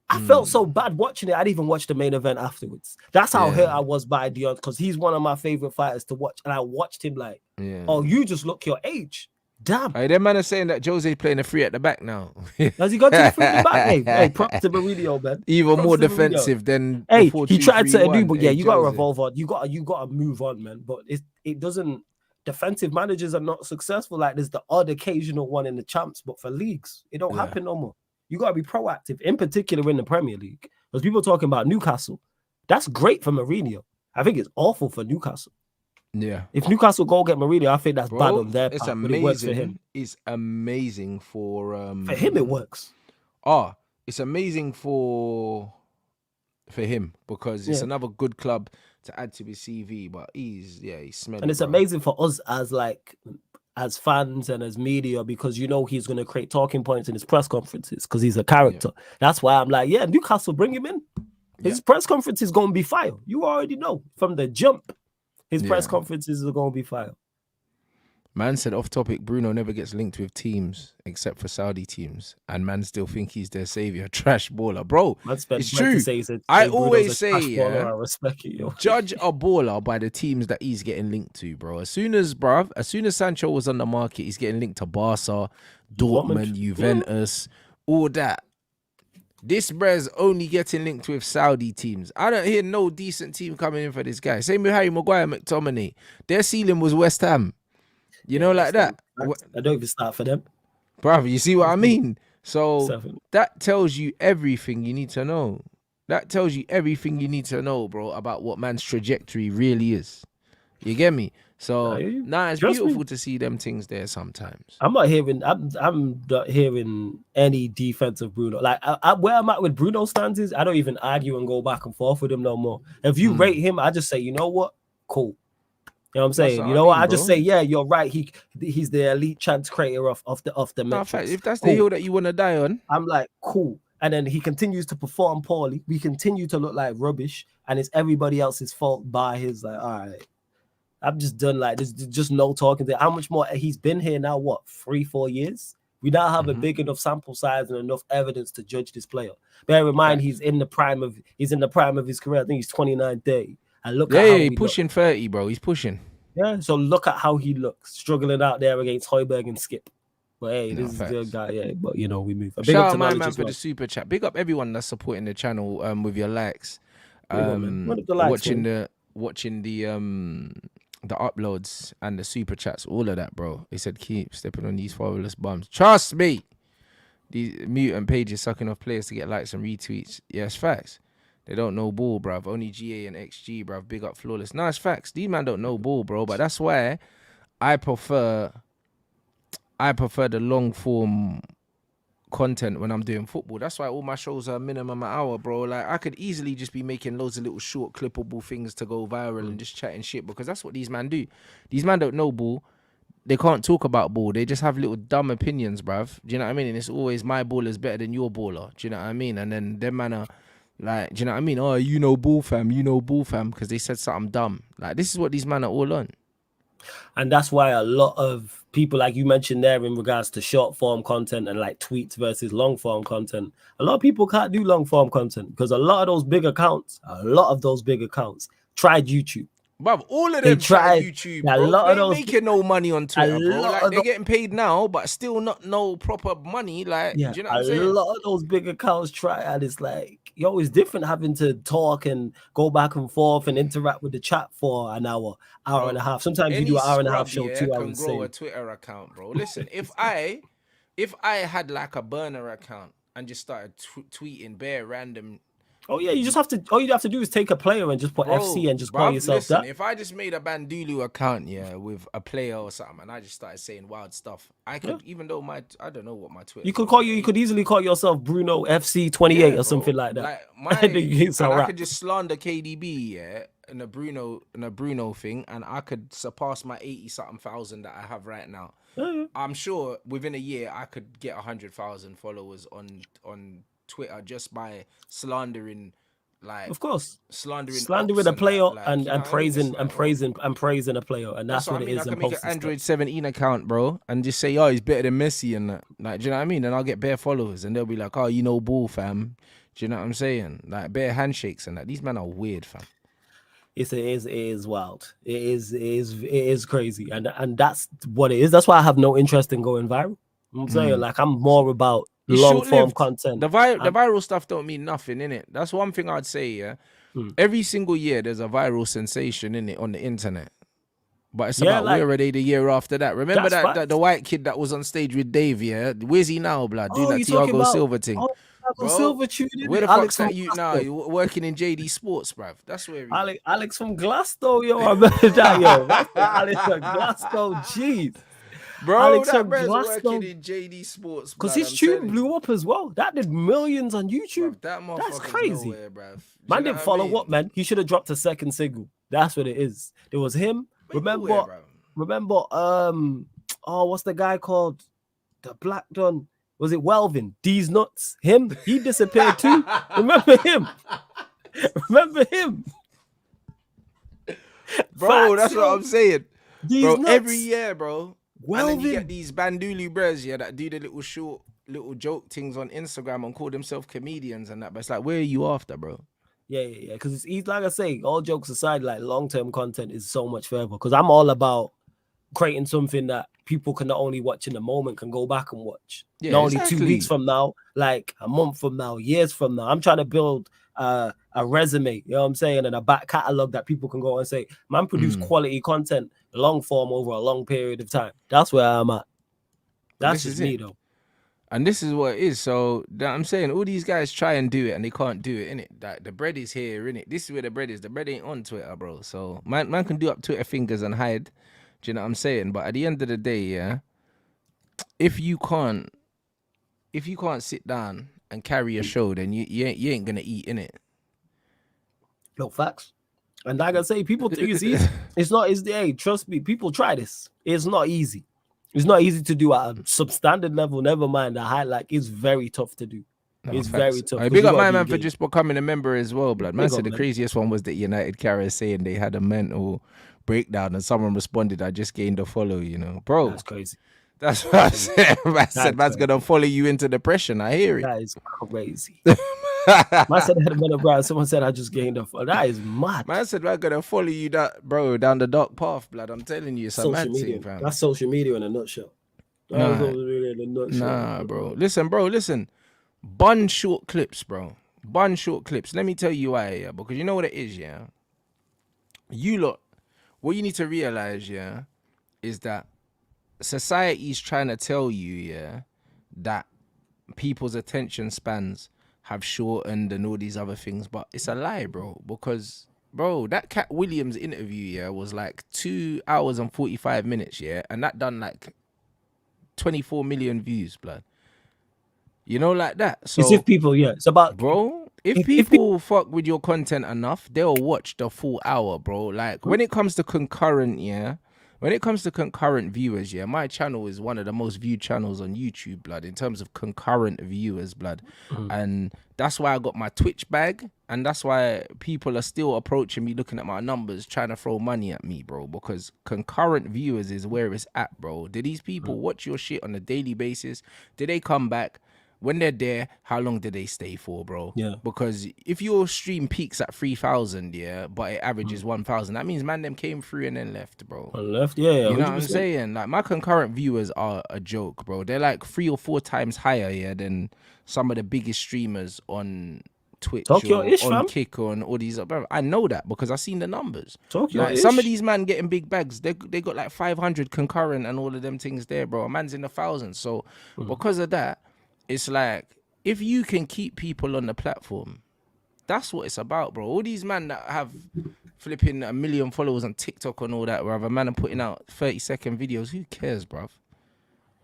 I felt so bad watching it. I didn't even watch the main event afterwards. That's how hurt I was by Deontay, because he's one of my favorite fighters to watch. And I watched him like, oh, you just look your age. Damn. Hey, them man are saying that Jose's playing a free at the back now. Has he got to the free at the back? Hey, props to Mourinho, man. Even more defensive than he tried to do, but you got to revolve on. You got to move on, man. But it doesn't. Defensive managers are not successful. Like, there's the odd occasional one in the champs, but for leagues, it don't happen no more. You got to be proactive, in particular in the Premier League. Because people talking about Newcastle, that's great for Mourinho. I think it's awful for Newcastle. Yeah. If Newcastle go get Mourinho, I think that's bad on their part. It's amazing. But it works for him. It's amazing for him. It works. It's amazing for him because it's another good club to add to his CV. But he's smelling. And it's amazing for us as fans and as media, because he's going to create talking points in his press conferences because he's a character. That's why I'm like, Newcastle, bring him in. His press conference is going to be fire. You already know from the jump. His press conferences are going to be fire. Man said off topic, Bruno never gets linked with teams except for Saudi teams, and man still think he's their savior. Trash baller, bro. It's true. I always say, I respect it, yo. Judge a baller by the teams that he's getting linked to, bro. As soon as Sancho was on the market, he's getting linked to Barca, Dortmund, Juventus, all that. This bruh's only getting linked with Saudi teams. I don't hear no decent team coming in for this guy. Same with Harry Maguire, McTominay. Their ceiling was West Ham. Like that. I don't even start for them. Brother, you see what I mean? So that tells you everything you need to know. That tells you everything you need to know, bro, about what man's trajectory really is. You get me? So it's beautiful to see them things there sometimes. I'm not hearing any defense of Bruno. Like where I'm at with Bruno stands is I don't even argue and go back and forth with him no more. If you rate him, I just say, you know what? Cool. You know what I'm saying? I just say, you're right. He's the elite chance creator of the match. If that's the hill that you want to die on, I'm like, cool. And then he continues to perform poorly. We continue to look like rubbish, and it's everybody else's fault by his like, all right. I'm just done. Like, there's just no talking there. How much more? He's been here now, what, 3-4 years? We now have a big enough sample size and enough evidence to judge this player. Bear in mind, he's in the prime of his career. I think he's 29, 30. And look at how he's pushing 30, bro. He's pushing. Yeah, so look at how he looks, struggling out there against Hojlund and Skip. But hey, this is the guy. Yeah, but we move. Shout out my man for the super chat. Big up everyone that's supporting the channel with your likes. Watching the uploads and the super chats, all of that, bro. They said keep stepping on these fatherless bums. Trust me. These mutant pages sucking off players to get likes and retweets. Yes, facts. They don't know ball, bruv. Only GA and XG, bruv. Big up flawless. No, it's facts. These man don't know ball, bro. But that's why I prefer the long form content when I'm doing football. That's why all my shows are minimum an hour, bro. Like, I could easily just be making loads of little short clippable things to go viral and just chatting shit, because that's what these man do. These man don't know ball. They can't talk about ball. They just have little dumb opinions, bruv. Do you know what I mean? And it's always my ball is better than your baller. Do you know what I mean? And then them man are Like, do you know what I mean? Oh, you know bull fam, because they said something dumb. Like, this is what these men are all on. And that's why a lot of people, like you mentioned there, in regards to short form content and like tweets versus long form content, a lot of people can't do long form content because a lot of those big accounts tried YouTube. Bruv, all of They them tried tried YouTube, a bro. lot They of ain't those. making no money on A Twitter, bro. lot Like, of they're getting paid now, but still not no proper money. Like, Yeah, do you know what a I'm saying? lot of those big accounts try, and it's like, yo, it's different having to talk and go back and forth and interact with the chat for an hour and a Bro, half. Sometimes you do any an hour and a half scrub, show, yeah, 2 hours can grow a same. Twitter account, bro. Listen, if I had like a burner account and just started tweeting bare random. Oh yeah, all you have to do is take a player and just put FC Bro, and just call bruv, yourself listen, that. if I just made a Bandulu account, yeah, with a player or something, and I just started saying wild stuff, I Yeah. could, even though I don't know what my Twitter. You could easily call yourself Bruno FC 28 Yeah, or something bro. like that. Like And then you get some and I rap. could just slander KDB, yeah, in a Bruno thing, and I could surpass my 80-something thousand that I have right now. Yeah. I'm sure within a year I could get 100,000 followers on Twitter just by slandering, like Of course. slandering Slandering a and that, player like, and, you know and what I mean? It's praising like, and bro, praising a player, and that's that's what what I it mean. I is. can And make an posting stuff. Android 17 account, bro, and just say, "Oh, he's better than Messi," and that. Like, do you know what I mean? And I'll get bare followers, and they'll be like, "Oh, you know, ball fam." Do you know what I'm saying? Like bare handshakes and that. These men are weird, fam. It is wild. It is crazy, and that's what it is. That's why I have no interest in going viral. I'm saying, like, I'm more about It's long form short-lived. content. The viral stuff don't mean nothing, innit? That's one thing I'd say, yeah. Every single year there's a viral sensation in it on the internet. But it's Yeah, about like, where are they the year after that? Remember that's that the facts. white kid that was on stage with Dave, yeah? Where's he now, blood? Doing Oh, that you talking Thiago about Silva thing. Bro, Silver Tune, where the Alex fuck's from that you now? Glasgow. You're working in JD Sports, bruv. That's where he is. Alex from Glasgow, yo. I remember that, yo. That's Alex from Glasgow. Jeez. Bro, Alex that from man's working Glasgow. in JD Sports, Because blood. his I'm tune telling you. blew up as well. That did millions on YouTube. Bruv, that That's motherfucker's crazy. nowhere, bruv. Man didn't follow up, man. He should have dropped a second single. That's what it is. It was him. Remember, what's the guy called? The black don. Was it Welvin? D's nuts. Him? He disappeared too. Remember him? Remember him? Bro, that's what I'm saying. These bro, nuts. every year, bro. Welvin. And then you get these Bandulu bros, yeah, that do the little joke things on Instagram and call themselves comedians and that. But it's like, where are you after, bro? Yeah. Because it's easy, like I say, all jokes aside, like long-term content is so much further. Because I'm all about creating something that people can not only watch in the moment, can go back and watch. Yeah, not only exactly. 2 weeks from now, like a month from now, years from now. I'm trying to build a resume, you know what I'm saying, and a back catalog that people can go and say, man, produce quality content, long form over a long period of time. That's where I'm at. That's just me, though. And this is what it is. So I'm saying all these guys try and do it and they can't do it, innit? Like the bread is here, innit? This is where the bread is. The bread ain't on Twitter, bro. So man can do up Twitter fingers and hide. Do you know what I'm saying? But at the end of the day, yeah, if you can't sit down and carry a show, then you ain't gonna eat, innit? No, facts. And like I say, people think it's easy. It's not. Hey, trust me, people try this. It's not easy. It's not easy to do at a substandard level. Never mind the high. Like, it's very tough to do. It's very tough. I big up my man for just becoming a member as well, blood. Man said the craziest one was that United Carrier saying they had a mental breakdown and someone responded, "I just gained a follow," you know, bro. That's crazy. That's what I said. I said man's gonna follow you into depression. I hear it. That is crazy. Man said I had a mental breakdown. Someone said I just gained a follow. That is mad. Man said I'm gonna follow you down the dark path, blood. I'm telling you, it's a mad media. thing, fam. That's social media in a nutshell. Nah, bro. Listen. Bun short clips, bro. Bun short clips. Let me tell you why, yeah. Because you know what it is, yeah. You lot, what you need to realize, yeah, is that society's trying to tell you, yeah, that people's attention spans have shortened and all these other things, but it's a lie, bro. Because, bro, that Cat Williams interview, yeah, was like 2 hours and 45 minutes, yeah, and that done like 24 million views, blood. You know, like that. So it's if people, yeah, it's about, bro. If people fuck with your content enough, they'll watch the full hour, bro. Like when it comes to concurrent, yeah. when it comes to concurrent viewers, yeah, my channel is one of the most viewed channels on YouTube, blood, in terms of concurrent viewers, blood. And that's why I got my Twitch bag, and that's why people are still approaching me, looking at my numbers, trying to throw money at me, bro, because concurrent viewers is where it's at, bro. Do these people watch your shit on a daily basis? Do they come back? When they're there, how long do they stay for, bro? Yeah. Because if your stream peaks at 3,000, yeah, but it averages 1,000, that means man them came through and then left, bro. Left, yeah, You know what I'm 100%. saying? Like, my concurrent viewers are a joke, bro. They're like 3 or 4 times higher, yeah, than some of the biggest streamers on Twitch Talk your or ish, on fam. Kick or on all these. Bro, I know that because I've seen the numbers. Talk your Like, some of ish. these man getting big bags, they got like 500 concurrent and all of them things there, bro. A man's in the thousands. So because of that, it's like, if you can keep people on the platform, that's what it's about, bro. All these men that have flipping 1 million followers on TikTok and all that, where a man are putting out 30-second videos, who cares, bruv?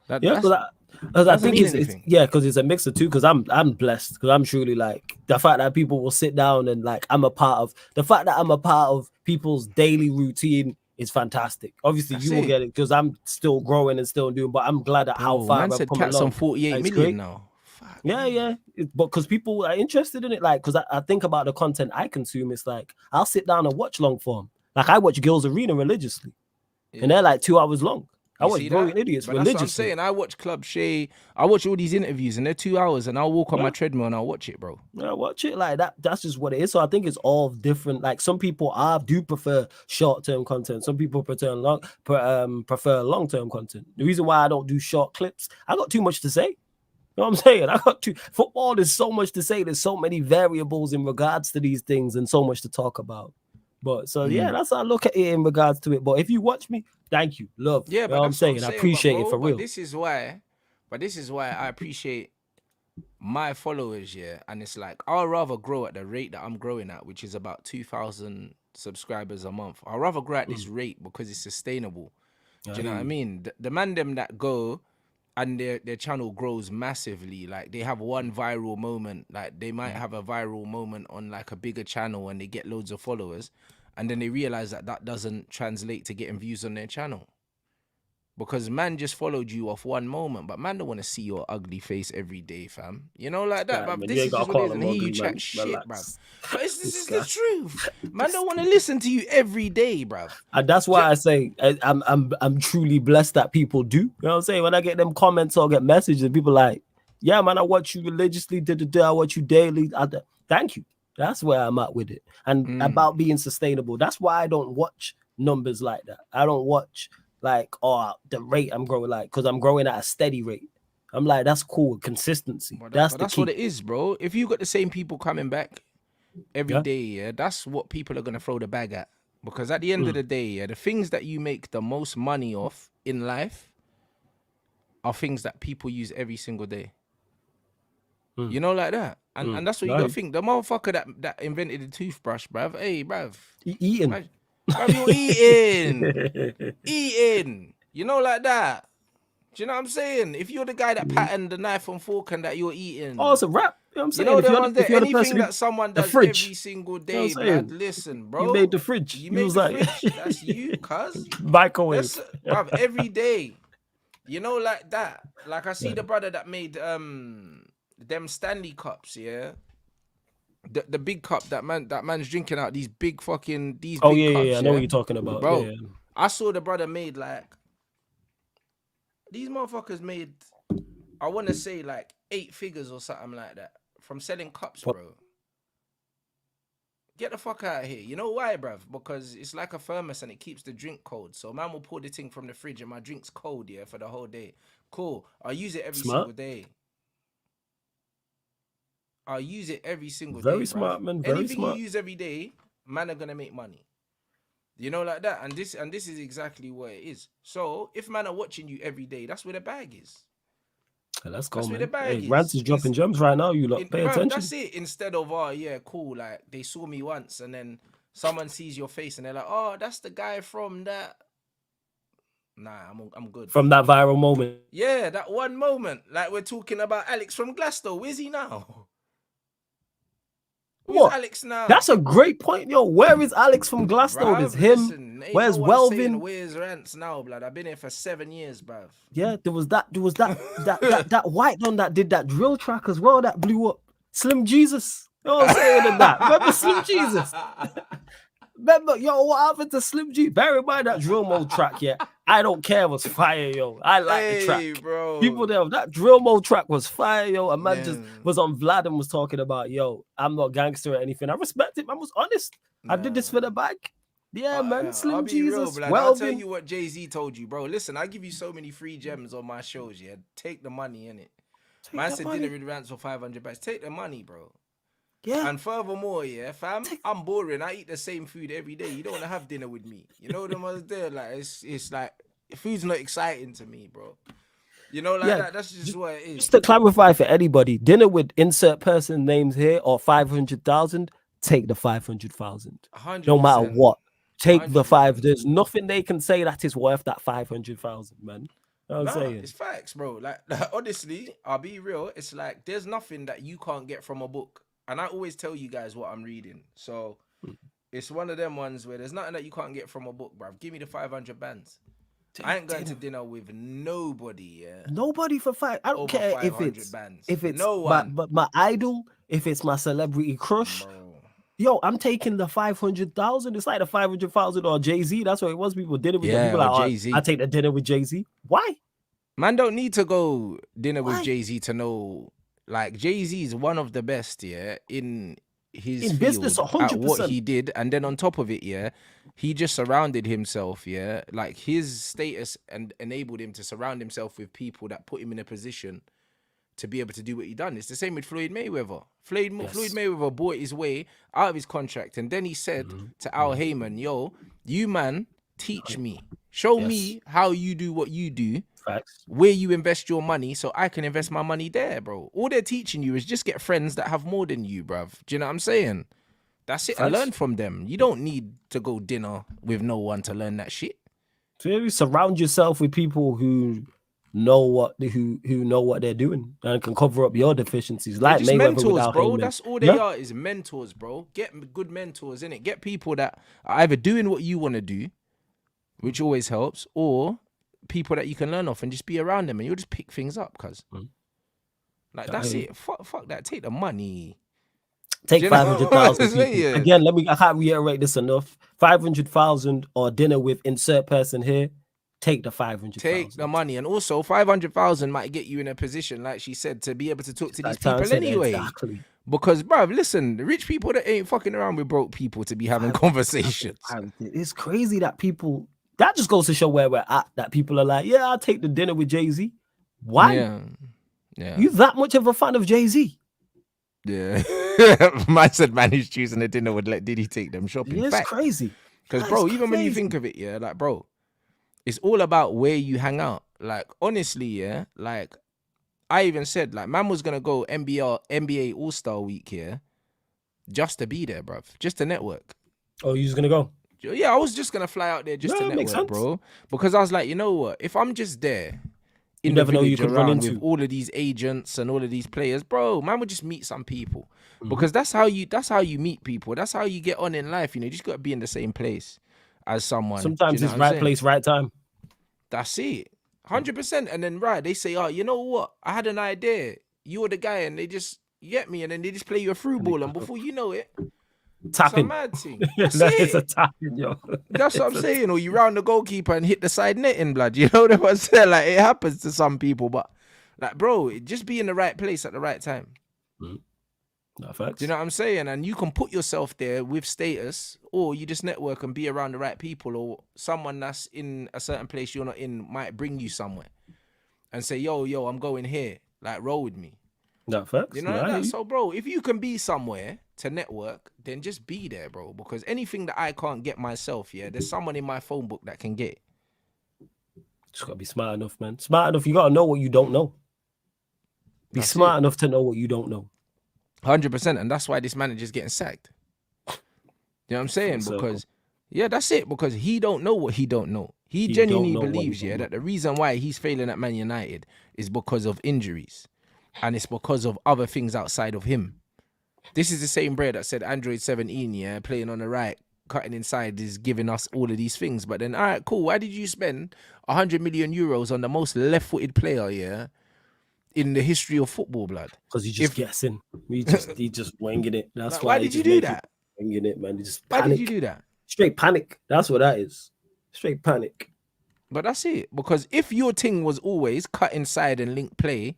Yeah, That's, because I doesn't think mean it's anything. yeah, because it's a mix of two. Because I'm blessed, because I'm truly like the fact that people will sit down and like I'm a part of people's daily routine is fantastic. Obviously, That's you will it. get it because I'm still growing and still doing. But I'm glad at how Bro, far man I've said come Cat's along. on 48 It's million great. now. Fuck. Yeah. But because people are interested in it, like, because I think about the content I consume, it's like I'll sit down and watch long form. Like I watch Girls Arena religiously, and they're like 2 hours long. I watch Brilliant Idiots But that's what I'm religiously. saying. I watch Club Shay. I watch all these interviews and they're 2 hours, and I'll walk on my treadmill and I'll watch it, bro. Yeah, watch it like that. That's just what it is. So I think it's all different. Like some people do prefer short-term content. Some people prefer long-term content. The reason why I don't do short clips, I got too much to say. You know what I'm saying? Football, there's so much to say. There's so many variables in regards to these things and so much to talk about. But so yeah, that's how I look at it in regards to it. But if you watch me, thank you, love. Yeah, you but know what I'm that's what saying. I'm I saying, appreciate bro, it for real. This is why I appreciate my followers, yeah. And it's like, I'll rather grow at the rate that I'm growing at, which is about 2,000 subscribers a month. I'll rather grow at this rate because it's sustainable. Do you know what I mean? The man them that go and their channel grows massively, like they have one viral moment, like they might have a viral moment on like a bigger channel and they get loads of followers, and then they realize that doesn't translate to getting views on their channel. Because man just followed you off one moment, but man don't want to see your ugly face every day, fam. You know, like that, Yeah, bruv. man, This you is ain't gotta just what it call is, him and hear ugly, you man. chat shit, Relax. bruv. But this is the truth. Man don't want to listen to you every day, bruv. And that's why I say I'm truly blessed that people do. You know what I'm saying? When I get them comments or get messages, people like, yeah, man, I watch you religiously, I watch you daily. Thank you. That's where I'm at with it. And about being sustainable. That's why I don't watch numbers like that. I don't watch like, oh, the rate I'm growing, like, because I'm growing at a steady rate. I'm like, that's cool. Consistency. But That's that's key. what it is, bro. If you got the same people coming back every Yeah. day, yeah, that's what people are gonna throw the bag at. Because at the end of the day, yeah, the things that you make the most money off in life are things that people use every single day. You know, like that. And that's what you gotta think. The motherfucker that invented the toothbrush, bruv. Hey, bruv. Eating. Bruv, you're eating. You know, like that. Do you know what I'm saying? If you're the guy that patterned the knife and fork and that you're eating. Oh, it's a wrap. You know what I'm You saying? know, If the you're ones the- if that you're the anything person who- that someone the does fridge. every single You know day, what I'm saying? blood. Listen, bro. You made the fridge. You You made was the like- fridge. That's you, cuz. Microwave. Bruv, every day. You know, like that. Like I see the brother that made them Stanley cups, yeah. The big cup that man's drinking out, these big fucking big Oh cups, yeah. I know what you're talking about, bro. Yeah. I saw the brother made like these motherfuckers made, I want to say like 8 figures or something like that from selling cups, bro. Get the fuck out of here. You know why, bruv? Because it's like a thermos and it keeps the drink cold. So man will pour the thing from the fridge and my drink's cold, yeah, for the whole day. Cool. I'll use it every single day. I'll use it every single day. Very smart, man. Very Anything smart. you use every day, man are gonna make money. You know, like that. And this is exactly what it is. So if man are watching you every day, that's where the bag is. Let's go, That's where man. the bag Hey, is. Rants is dropping gems right now. You lot, pay Bruv, attention. that's it. Instead of, oh yeah, cool, like they saw me once and then someone sees your face and they're like, oh, that's the guy from that. Nah, I'm good. From that viral moment. Yeah, that one moment. Like we're talking about Alex from Glasgow. Where's he now? Where's What? Alex now? That's a great point, yo. Where is Alex from Glasgow? Bruv, There's him. listen, Ain't Where's no one saying Welvin? where's Rants now, blood. I've been here for 7 years, bruv. Yeah, there was that that white one that did that drill track as well that blew up. Slim Jesus. You know what I'm saying in that? Remember Slim Jesus? Remember, yo, what happened to Slim G? Bear in mind that drill mode track, yeah. I don't care was fire, yo. I like the track. Bro. People there, that drill mode track was fire, yo. A man Yeah. just was on Vlad and was talking about, yo, I'm not gangster or anything. I respect it, man. Was honest. I did this for the bag. Yeah, man. Slim I'll be Jesus. real, blood. I'll tell you what Jay-Z told you, bro. Listen, I give you so many free gems on my shows, yeah. Take the money, innit? Man said dinner with Rants for 500 bucks. Take the money, bro. Yeah. And furthermore, yeah, fam, I'm boring. I eat the same food every day. You don't want to have dinner with me. You know what I'm there? Like, it's like, food's not exciting to me, bro. You know, like that. That's just what it is. Just to clarify for anybody, dinner with insert person names here or 500,000, take the 500,000. No matter what. Take 100%. The 5. There's nothing they can say that is worth that 500,000, man. You know what I'm saying? It's facts, bro. Like, honestly, I'll be real. It's like, there's nothing that you can't get from a book. And I always tell you guys what I'm reading. So it's one of them ones where there's nothing that you can't get from a book, bruv. Give me the 500 bands. I ain't going to dinner with nobody, yeah. Nobody for 5. I don't care if it's bands. No one. But my idol, if it's my celebrity crush, yo, I'm taking the 500,000. It's like the 500,000 or Jay-Z. That's what it was. People dinner with people like Jay-Z. I take the dinner with Jay-Z. Why? Man don't need to go dinner with Jay-Z to know. Like, Jay-Z is one of the best, yeah, in his field, business, 100%. At what he did. And then on top of it, yeah, he just surrounded himself, yeah. Like, his status and enabled him to surround himself with people that put him in a position to be able to do what he done. It's the same with Floyd Mayweather. Floyd Mayweather bought his way out of his contract. And then he said to Al Heyman, yo, you man, teach me. Show me how you do what you do. Facts. Where you invest your money so I can invest my money there, bro. All they're teaching you is just get friends that have more than you, bruv. Do you know what I'm saying? That's it. And learn from them. You don't need to go dinner with no one to learn that shit. So you surround yourself with people who know what they're doing and can cover up your deficiencies. Like just Mayweather mentors, bro. Heyman. That's all they are, is mentors, bro. Get good mentors, innit? Get people that are either doing what you want to do, which always helps, or people that you can learn off and just be around them and you'll just pick things up, cuz. Like, that's it. Fuck that. Take the money. Take 500,000. Again, I can't reiterate this enough. 500,000 or dinner with insert person here. Take the 500,000. Take the money. And also 500,000 might get you in a position, like she said, to be able to talk to these people anyway. Exactly. Because, bruv, listen, the rich people that ain't fucking around with broke people to be having conversations. It's crazy that people... That just goes to show where we're at, that people are like, yeah, I'll take the dinner with Jay-Z. Why? Yeah. You that much of a fan of Jay-Z? Yeah. Man said man who's choosing a dinner would let Diddy take them shopping. It's crazy. Because, bro, even when you think of it, yeah, like, bro, it's all about where you hang out. Like, honestly, yeah, like, I even said, like, man was going to go NBA All-Star Week, yeah, just to be there, bruv. Just to network. Oh, you was going to go? Yeah, I was just going to fly out there just to network, bro. Because I was like, you know what? If I'm just there in the village around with all of these agents and all of these players, bro, man would just meet some people. Because that's how you meet people. That's how you get on in life. You know, you just got to be in the same place as someone. Sometimes it's right place, right time. That's it. 100%. And then, they say, oh, you know what? I had an idea. You're the guy, and they just get me, and then they just play you a through ball, and before you know it, tapping. It's a mad thing. It's a tapping, yo. That's what I'm saying. Or you round the goalkeeper and hit the side netting, blood. You know what I'm saying? Like, it happens to some people, but, like, bro, just be in the right place at the right time. No facts. Do you know what I'm saying? And you can put yourself there with status, or you just network and be around the right people, or someone that's in a certain place you're not in might bring you somewhere and say, yo, I'm going here. Like, roll with me. No facts. You know that? So, bro, if you can be somewhere to network, then just be there, bro. Because anything that I can't get myself, yeah, there's someone in my phone book that can get. Just gotta be smart enough, man. Smart enough. You gotta know what you don't know. Be smart enough to know what you don't know. 100%, and that's why this manager's getting sacked. You know what I'm saying? Because, that's it. Because he don't know what he don't know. He genuinely believes, that the reason why he's failing at Man United is because of injuries. And it's because of other things outside of him. This is the same Bray that said Android 17, playing on the right, cutting inside is giving us all of these things. But then, all right, cool. Why did you spend 100 million euros on the most left-footed player, in the history of football, blood? Because he's just guessing. He just winging it. That's Like, why why did you do that? Winging it, man. He just Why panic. did you do that? Straight panic. That's what that is. Straight panic. But that's it. Because if your thing was always cut inside and link play,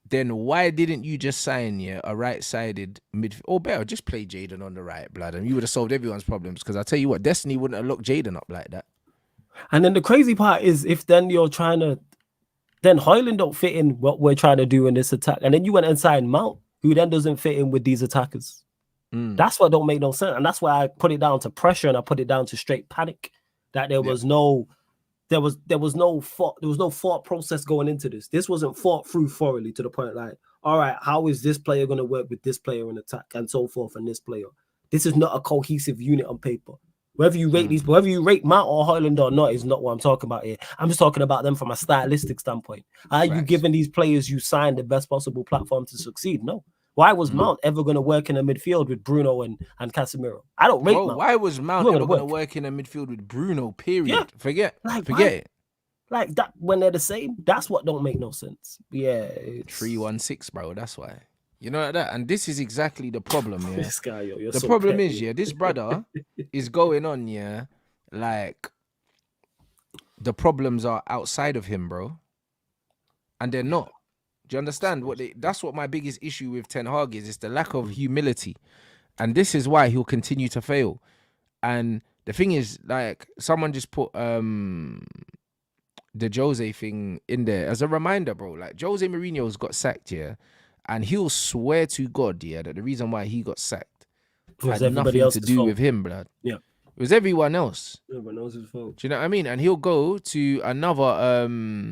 then why didn't you just sign a right-sided midfield? Or better, just play Jaden on the right, blood, and you would have solved everyone's problems. Because I tell you what, Destiny wouldn't have locked Jaden up like that. And then the crazy part is, if then you're trying to, then Hojlund don't fit in what we're trying to do in this attack, and then you went and signed Mount, who then doesn't fit in with these attackers. That's what don't make no sense, and that's why I put it down to pressure, and I put it down to straight panic. That there was no thought process going into this. This wasn't thought through thoroughly to the point like, all right, how is this player going to work with this player in attack and so forth, and this player? This is not a cohesive unit on paper. Whether you rate whether you rate Mount or Hojlund or not is not what I'm talking about here. I'm just talking about them from a stylistic standpoint. Are you giving these players you signed the best possible platform to succeed? No. Why was Mount ever going to work in a midfield with Bruno and Casemiro? I don't rate Mount. Why was Mount ever going to work in a midfield with Bruno, period? Yeah. Forget it. Like that, when they're the same, that's what don't make no sense. Yeah. 3-1-6, bro. That's why. You know that? And this is exactly the problem, yeah. This guy, you're the so problem petty. is, yeah, this brother is going on, yeah, like the problems are outside of him, bro. And they're not. Do you understand? That's what my biggest issue with Ten Hag is. It's the lack of humility. And this is why he'll continue to fail. And the thing is, like, someone just put the Jose thing in there as a reminder, bro. Like, Jose Mourinho's got sacked, yeah, and he'll swear to God, yeah, that the reason why he got sacked had nothing to do with him, blood. Yeah. It was everyone else. Everyone else's fault. Do you know what I mean? And he'll go to another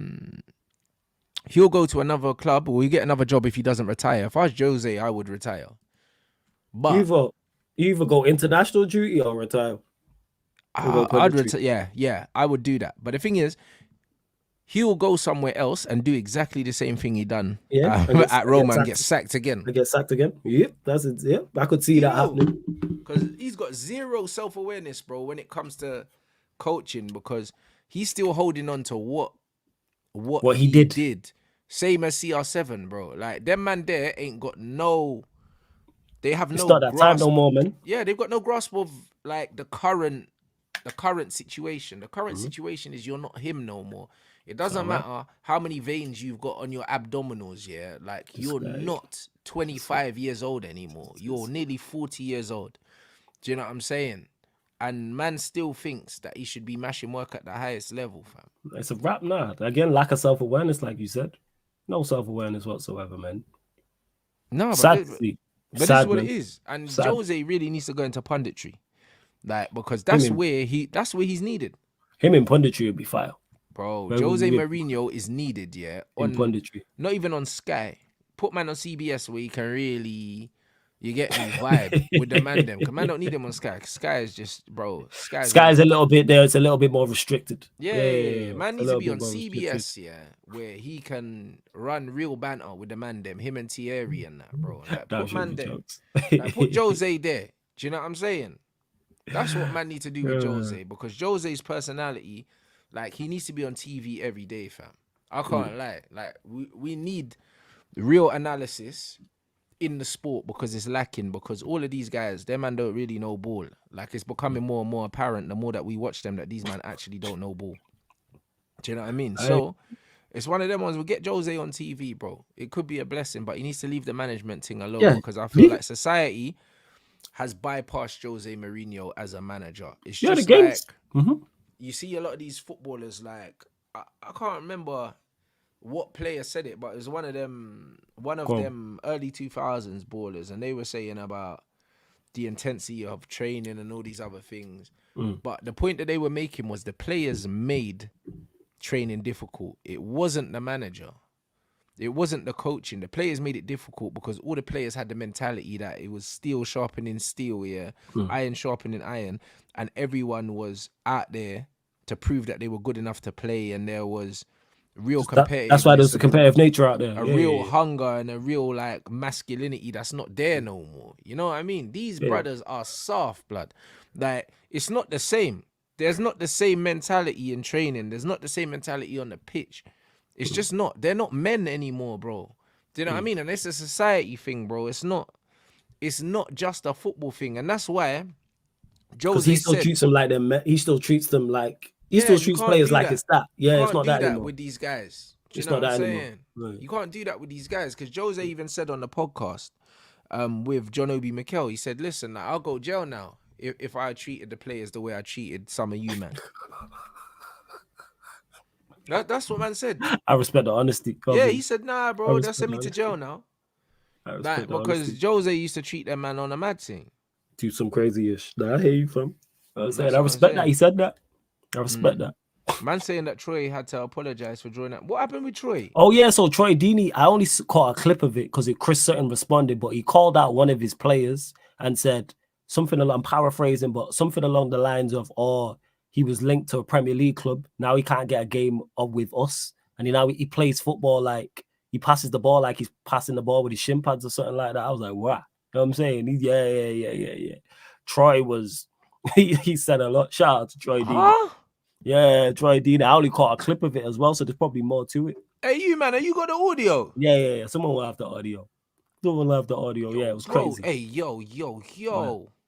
he'll go to another club, or he'll get another job if he doesn't retire. If I was Jose, I would retire. But either go international duty or retire. I'd retire. Yeah, I would do that. But the thing is, he'll go somewhere else and do exactly the same thing he done at Roma and get sacked again. Yep, that's it. Yep, I could see that happening. Because he's got zero self-awareness, bro, when it comes to coaching, because he's still holding on to what he did. Same as CR7, bro. Like, them man there ain't got no... They have no grasp. It's not that time no more, man. Yeah, they've got no grasp of, like, the current situation. The current situation is you're not him no more. It doesn't matter how many veins you've got on your abdominals, yeah? Like, you're not 25 years old anymore. You're nearly 40 years old. Do you know what I'm saying? And man still thinks that he should be mashing work at the highest level, fam. It's a wrap now. Again, lack of self-awareness, like you said. No self-awareness whatsoever, man. No, but this is what it is. And Jose really needs to go into punditry. Like, because that's where he's needed. Him in punditry would be fire. Bro, Jose Mourinho is needed, yeah. In punditry. Not even on Sky. Put man on CBS where you can really, you get me, vibe with the man them. Because man don't need him on Sky. Sky is just, bro. Sky's a little bit there. It's a little bit more restricted. Yeah. Man needs to be on CBS, yeah, where he can run real banter with the man them. Him and Thierry and that, bro. Like, put man there. Like, put Jose there. Do you know what I'm saying? That's what man need to do with Jose. Because Jose's personality... Like, he needs to be on TV every day, fam. I can't lie. Like, we need real analysis in the sport because it's lacking. Because all of these guys, them man don't really know ball. Like, it's becoming more and more apparent the more that we watch them that these man actually don't know ball. Do you know what I mean? So, it's one of them ones. We'll get Jose on TV, bro. It could be a blessing, but he needs to leave the management thing alone because I feel like society has bypassed Jose Mourinho as a manager. It's just like... You see a lot of these footballers, like, I can't remember what player said it, but it was one of them early 2000s ballers, and they were saying about the intensity of training and all these other things. But the point that they were making was the players made training difficult. It wasn't the manager. It wasn't the coaching. The players made it difficult because all the players had the mentality that it was steel sharpening steel, yeah, iron sharpening iron, and everyone was out there to prove that they were good enough to play, and there was real That's why there's competitiveness a competitive nature out there. a Yeah, real yeah, hunger and a real like masculinity that's not there no more. You know what I mean? These yeah. brothers are soft blood. Like it's not the same. There's not the same mentality in training. There's not the same mentality on the pitch. It's just not. They're not men anymore, bro. Do you know what I mean? And it's a society thing, bro. It's not. It's not just a football thing, and that's why Because he Jose still said, treats them like them. He still treats them like he "Yeah, still you treats can't players do like that. it's that. You Yeah, it's can't not do that that anymore. with these guys." Do you It's know not what I'm that anymore. saying? Right. You can't do that with these guys because Jose even said on the podcast, with John Obi Mikel, he said, "Listen, I'll go jail now if I treated the players the way I treated some of you, man." That's what man said. I respect the honesty of Yeah, he him. said, "Nah, I bro, they'll respect send the me to honesty. jail now." I respect Like the because honesty. Jose used to treat that man on a mad thing. Do some crazy ish. Nah, I hear you, fam. I was saying, That's I what I'm respect that. saying. He said that. I respect that. Man saying that Troy had to apologize for drawing that. What happened with Troy? Oh yeah, so Troy Deeney, I only caught a clip of it because Chris Sutton responded, but he called out one of his players and said something along, I'm paraphrasing, but something along the lines of, "Oh, he was linked to a Premier League club. Now he can't get a game with us, and he plays football like he passes the ball like he's passing the ball with his shin pads or something like that." I was like, "Wow," you know what I'm saying? Yeah. Troy was he said a lot. Shout out to Troy Deeney. Huh? Yeah, Troy Deeney. I only caught a clip of it as well, so there's probably more to it. Hey, you man, have you got the audio? Yeah. Someone will have the audio. Someone will have the audio. Yeah, it was Bro, crazy. hey, yo. Yeah.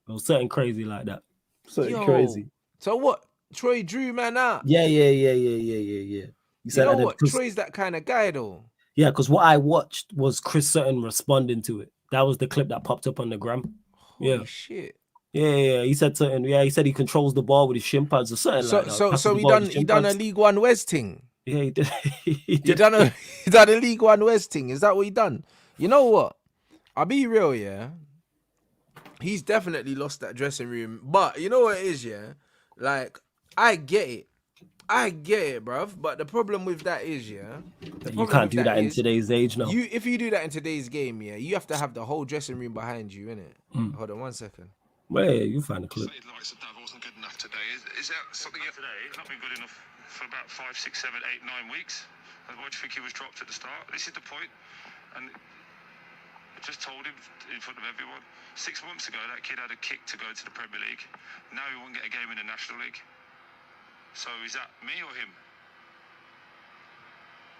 It was something crazy like that. Something Yo. crazy. So what? Troy drew man out. Yeah. You You said know that what? Troy's that kind of guy though. yeah, because what I watched was Chris Sutton responding to it. That was the clip that popped up on the gram. Holy shit. Yeah. He said something. Yeah, he said he controls the ball with his shin pads or something like that. So he done a League One West thing. Yeah, he did. He done a League One West thing. Is that what he done? You know what? I'll be real, yeah. He's definitely lost that dressing room. But you know what it is, yeah? Like, I get it, bruv. But the problem with that is, yeah, You can't do that in today's age, no. If you do that in today's game, yeah, you have to have the whole dressing room behind you, innit? Hold on 1 second. Well, yeah, you find a clip. Likes of that wasn't good enough today. Is that something today? It's not been good enough for about 5, 6, 7, 8, 9 weeks. Why do you think he was dropped at the start? This is the point. And I just told him in front of everyone. 6 months ago, that kid had a kick to go to the Premier League. Now he won't get a game in the National League. So is that me or him?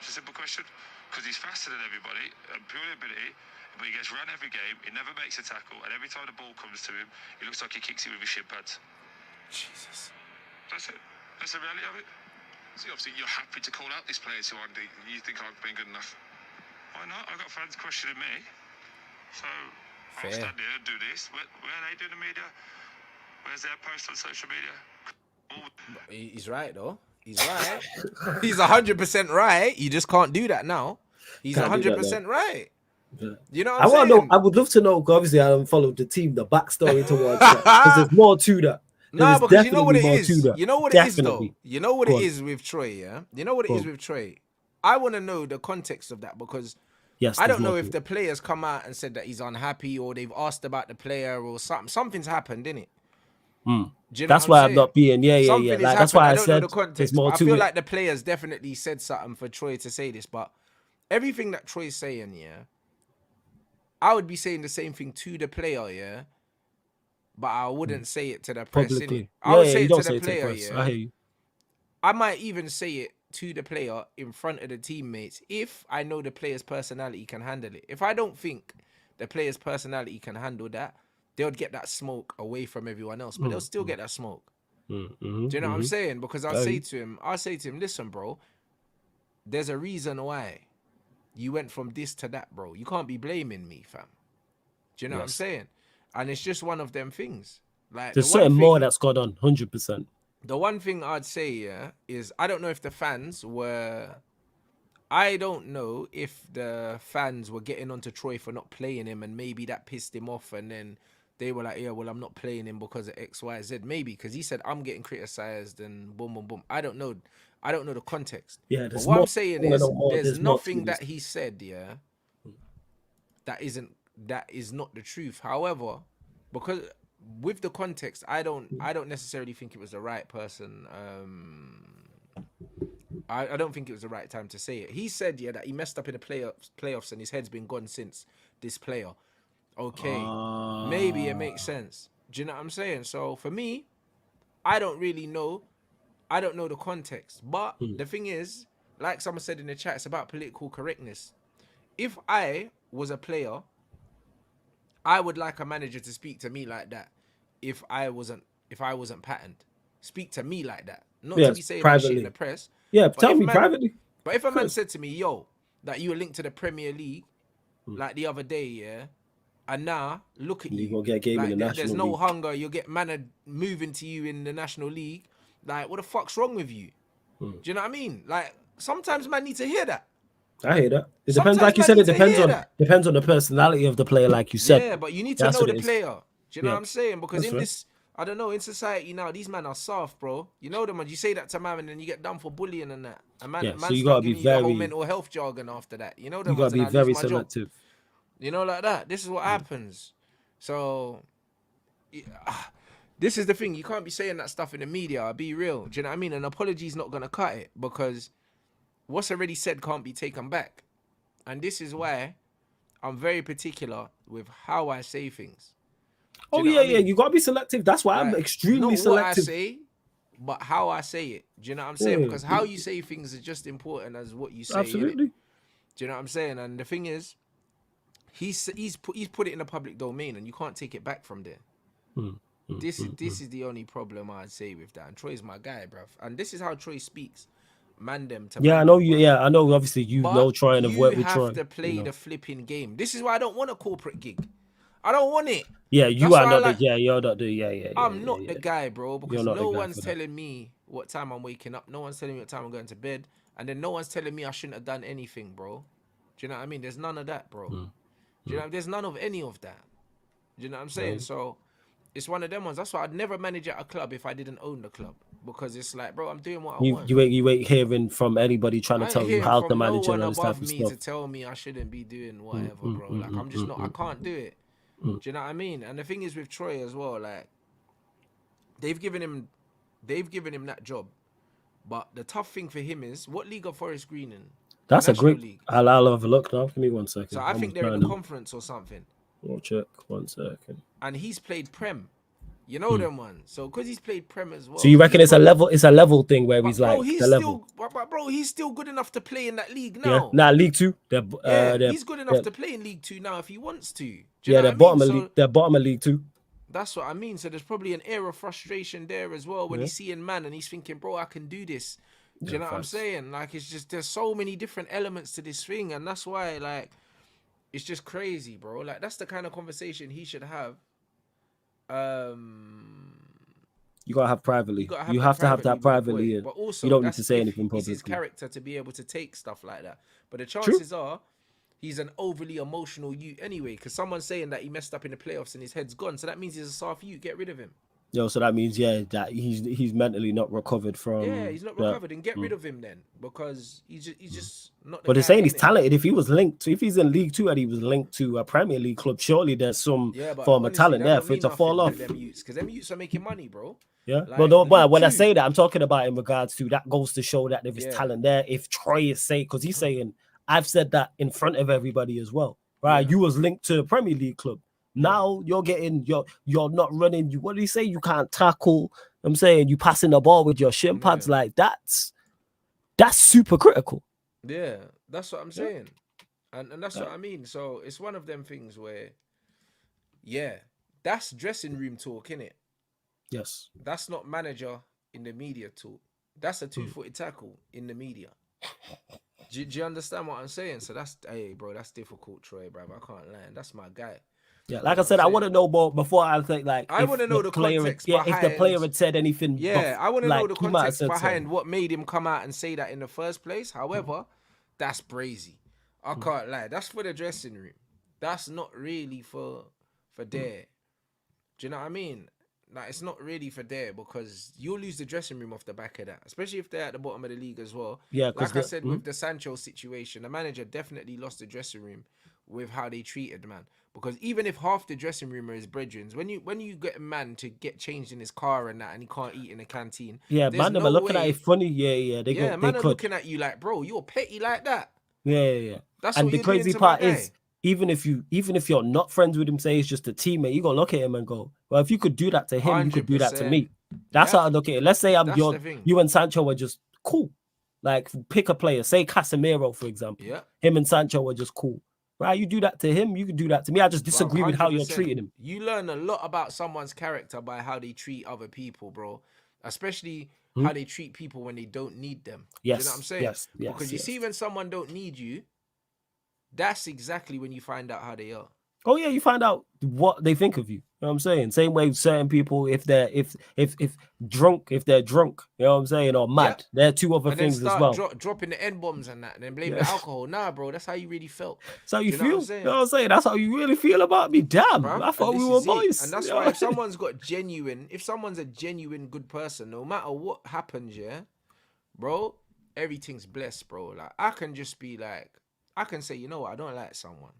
It's a simple question. Because he's faster than everybody, and pure ability, but he gets run every game, he never makes a tackle, and every time the ball comes to him, he looks like he kicks it with his shin pads. Jesus. That's it. That's the reality of it. See, obviously, you're happy to call out these players who aren't, you think aren't being good enough. Why not? I've got fans questioning me. So, I'll stand here and do this. Where are they doing the media? Where's their post on social media? He's right, though. He's right. He's 100% right. You just can't do that now. He's 100% right. Yeah. You know what I I'm want saying? to know. I would love to know. 'Cause obviously, I don't follow the team. The backstory towards that, because there's more to that. Nah, because you know what it more is. to that. You know what it is, though. You know what it is with Troy, yeah? You know what it is with Troy? I want to know the context of that because Yes, I there's don't know more if to the players come out and said that he's unhappy or they've asked about the player or something. Something's happened, innit? Do you know That's what why I'm I'm not being. Yeah. Something Like, has that's happened. why I I don't know said the context. there's more I to feel it. like the players definitely said something for Troy to say this, but everything that Troy's saying, yeah, I would be saying the same thing to the player, yeah, but I wouldn't say it to the press, Publicly. innit? I would say you it don't to say the it to the player, press. yeah. I hear you. I might even say it to the player in front of the teammates if I know the player's personality can handle it. If I don't think the player's personality can handle that, they'll get that smoke away from everyone else, but they'll still get that smoke. Do you know what I'm saying? Because I'll say to him, listen, bro, there's a reason why you went from this to that, bro. You can't be blaming me, fam. Do you know what I'm saying? And it's just one of them things. Like There's certain more that's gone on, 100%. The one thing I'd say, yeah, is I don't know if the fans were. I don't know if the fans were getting onto Troy for not playing him, and maybe that pissed him off, and then they were like, "Yeah, well, I'm not playing him because of X, Y, Z." Maybe because he said I'm getting criticized and boom, boom, boom. I don't know. I don't know the context. Yeah, but what I'm saying is, there's nothing that he said, yeah, that is not the truth. However, because with the context, I don't necessarily think it was the right person I don't think it was the right time to say it. He said, yeah, that he messed up in the playoffs and his head's been gone since this player. Okay, maybe it makes sense. Do you know what I'm saying? So for me, I don't really know. I don't know the context. But the thing is, like someone said in the chat, it's about political correctness. If I was a player, I would like a manager to speak to me like that. If I wasn't patterned, speak to me like that. Not to be saying that shit in the press. Yeah, But tell if me privately. But if a man said to me, yo, that you were linked to the Premier League, like the other day, yeah, and now look at you. You gonna get a game like, in the National There's no League. hunger. You'll get man moving to you in the National League. Like, what the fuck's wrong with you? Do you know what I mean? Like, sometimes man need to hear that. I hear that. It Sometimes depends, like you man said, it need to hear that. depends on the personality of the player, like you said. Yeah, but you need to know the player. Do you know what I'm saying? Because That's in fair. this, I don't know, in society now, these men are soft, bro. You know them, and you say that to man, and then you get done for bullying and that. And man, Yeah, man so you start gotta be giving you the whole very- mental health jargon after that. You know them, You gotta ones, and be I very lose my job. selective. You know, like that. This is what happens. So, this is the thing. You can't be saying that stuff in the media. I'll be real. Do you know what I mean? An apology's not gonna cut it, because what's already said can't be taken back. And this is why I'm very particular with how I say things. Oh you know yeah, what I mean? You gotta be selective. That's why I'm Like, extremely not selective. what I say, but how I say it. Do you know what I'm saying? Because how you say things is just important as what you say. Absolutely. Innit? Do you know what I'm saying? And the thing is, he's put it in the public domain, and you can't take it back from there. This is the only problem I'd say with that. And Troy's my guy, bruv. And this is how Troy speaks. Man them to Yeah, man I know them, you. bruv. Yeah, I know. Obviously, you But know Troy and have worked with Troy. You have to play the flipping game. This is why I don't want a corporate gig. I don't want it. Yeah, you That's are why not like, the. Yeah, you're not the. Yeah. I'm not the guy, bro, because not the no guy one's for that. telling me what time I'm waking up. No one's telling me what time I'm going to bed. And then no one's telling me I shouldn't have done anything, bro. Do you know what I mean? There's none of that, bro. Do you know? There's none of any of that. Do you know what I'm saying? So it's one of them ones. That's why I'd never manage at a club if I didn't own the club, because it's like, bro, I'm doing what I want. You ain't hearing from anybody trying to I tell ain't you hearing how from to manage no and one all this type above of me stuff. to tell me I shouldn't be doing whatever, bro. Like, I'm just not. I can't do it. Do you know what I mean? And the thing is with Troy as well, like, they've given him that job, but the tough thing for him is, what league are Forest Green in? That's a National great. League. I'll have a look now. Give me 1 second. So I think they're in the conference or something. I'll check 1 second. And he's played Prem. You know them ones. So because he's played Prem as well. So you reckon it's a level? It's a level thing where he's like he's the level. bro, he's still good enough to play in that league Yeah. now. Nah, League Two. He's good enough to play in League Two now if he wants to. Do you Yeah, know they're what I bottom mean? of league. They're bottom of League Two. That's what I mean. So there's probably an air of frustration there as well when he's seeing man and he's thinking, bro, I can do this. Do you know what I'm saying? Like, it's just, there's so many different elements to this thing, and that's why, like, it's just crazy, bro. Like, that's the kind of conversation he should have. You gotta have privately. You have to have that privately, and but also, you don't need to say anything It's publicly. his character to be able to take stuff like that. But the chances are, he's an overly emotional youth anyway. Because someone's saying that he messed up in the playoffs and his head's gone, so that means he's a soft youth. Get rid of him. Yo, so that means that he's mentally not recovered from. Yeah, he's not recovered, and get rid of him then, because he's just not. But they're saying he's talented. If he's in League Two and he was linked to a Premier League club, surely there's some form of talent there for it to fall off. Because them youths are making money, bro. Yeah, like, but when I say that, I'm talking about in regards to that goes to show that there is talent there. If Troy is saying, because he's saying, I've said that in front of everybody as well, right? You was linked to a Premier League club. Now you're not running. What do you say? You can't tackle. I'm saying you passing the ball with your shin pads. Like that's super critical. Yeah, that's what I'm saying, and that's what I mean. So it's one of them things where, that's dressing room talk, innit? Yes. That's not manager in the media talk. That's a 2-footed tackle in the media. Do you understand what I'm saying? So that's, hey, bro, that's difficult, Troy, bro. I can't lie. That's my guy. Yeah, like I said, I want to know more before I think like. I want to know the context behind. If the player had said anything. Yeah, I want to know the context behind what made him come out and say that in the first place. However, that's brazy. I can't lie. That's for the dressing room. That's not really for there. Do you know what I mean? Like, it's not really for there, because you'll lose the dressing room off the back of that, especially if they're at the bottom of the league as well. Yeah, like I said with the Sancho situation, the manager definitely lost the dressing room with how they treated the man. Because even if half the dressing room is brethrens, when you get a man to get changed in his car and that, and he can't eat in the canteen, Yeah, there's man, them no are looking at way. it funny. Yeah. They Yeah, go, they man are could. looking at you like, bro, you're petty like that. Yeah. That's And what the you're doing crazy to my part guy. is, even if you're not friends with him, say he's just a teammate, you gonna look at him and go, well, if you could do that to him, you could do that to 100%. me. That's Yeah. how I look at it. Let's say That's the thing. you and Sancho were just cool. Like, pick a player, say Casemiro, for example. Yeah. Him and Sancho were just cool. Right? You do that to him, you could do that to me. I just disagree with how you're 100%. treating him. You learn a lot about someone's character by how they treat other people, bro. Especially how they treat people when they don't need them. Yes. Do you know what I'm saying? Yes. Because you see when someone don't need you, that's exactly when you find out how they are. Oh yeah, you find out what they think of you. You know what I'm saying? Same way with certain people, if they're drunk, you know what I'm saying, or mad. Yeah. They're two other And then things as start well. dropping the N-bombs and that, and then blame the alcohol. Nah, bro, that's how you really felt. That's how you Do feel. know what I'm saying? You know what I'm saying? That's how you really feel about me. Damn, Bruv, I thought and we this were is it. boys. And that's You know why what if someone's a genuine good person, no matter what happens, yeah, bro, everything's blessed, bro. Like, I can just be like, I can say, you know what, I don't like someone.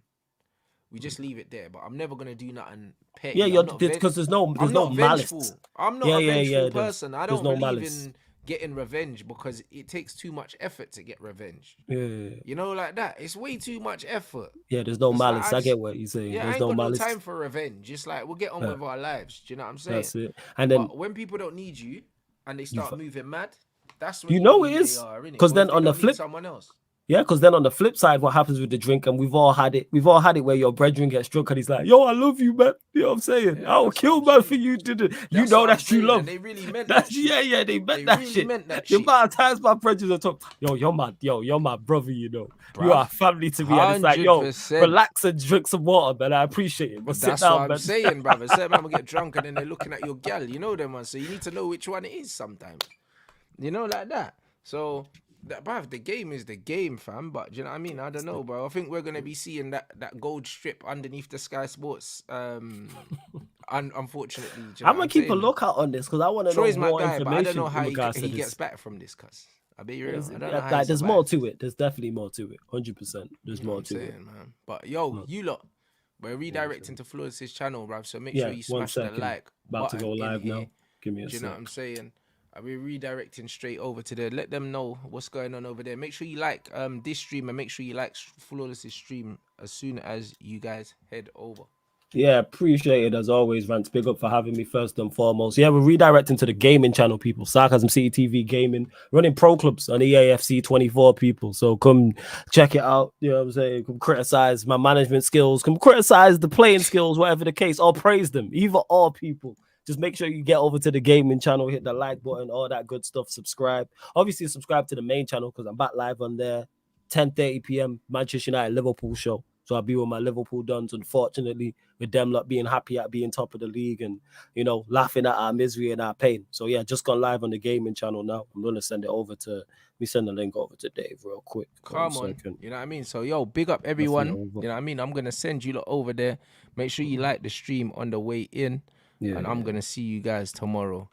We just leave it there, but I'm never gonna do nothing petty. Yeah, because there's no malice. Vengeful. I'm not a vengeful person. I don't no believe malice. in getting revenge because it takes too much effort to get revenge. Yeah. You know, like that. It's way too much effort. Yeah, there's no It's malice. like, I get what you're saying. Yeah, There's I ain't no got malice. no time for revenge. It's like we'll get on with our lives. Do you know what I'm saying? That's it. And then But when people don't need you and they start moving mad, that's when you know it it is. Because Because then on the flip, someone else. yeah, because then on the flip side, what happens with the drink, and we've all had it where your brethren gets drunk and he's like, yo, I love you, man. You know what I'm saying? Yeah, I will that's kill what I'm man for saying. you, didn't you? That's Know what that's I'm true saying, love. and they really meant that. That's yeah, they meant They that really shit. meant that The shit. amount of times my brethren are talking, you're my brother, you know. You are family to me. And it's like, yo, 100%. relax and drink some water, man. I appreciate it. But sit That's down, what I'm man. saying, brother. Certain man will get drunk and then they're looking at your gal. You know them, man. So you need to know which one it is sometimes. You know, like that. So, bruv, the game is the game, fam. But do you know what I mean? I don't know, bro. I think we're gonna be seeing that gold strip underneath the Sky Sports. Unfortunately, do you know I'm gonna keep a lookout on this because I want to know Troy's my more guy, but I don't information know how in regards he to gets this. back from this, cuz. I'll be real. I don't know how Like, he there's more survives. to it. There's definitely more to it. 100%. There's more to it. Man. But yo, you lot, we're redirecting to Flawless's channel, bruv. So make sure you 1 smash the second. like About to button go in live here. now. Give me a Do you know what sec. I'm saying? We're redirecting straight over to there. Let them know what's going on over there. Make sure you like this stream and make sure you like Flawless's stream as soon as you guys head over. Yeah, appreciate it as always, Rants. Big up for having me first and foremost. Yeah, we're redirecting to the gaming channel, people. Sarcasm City TV Gaming, running pro clubs on EAFC 24, people. So come check it out. You know what I'm saying? Come criticize my management skills. Come criticize the playing skills, whatever the case, or praise them. Either or, people. Just make sure you get over to the gaming channel, hit the like button, all that good stuff. Subscribe. Obviously, subscribe to the main channel because I'm back live on there. 10:30 p.m. Manchester United Liverpool show. So I'll be with my Liverpool dons, unfortunately, with them not being happy at being top of the league and, you know, laughing at our misery and our pain. So yeah, just gone live on the gaming channel now. I'm gonna send it over to send the link over to Dave real quick. Come on. You know what I mean? So yo, big up everyone. You know what I mean? I'm gonna send you lot over there. Make sure you like the stream on the way in. Yeah, and I'm gonna see you guys tomorrow.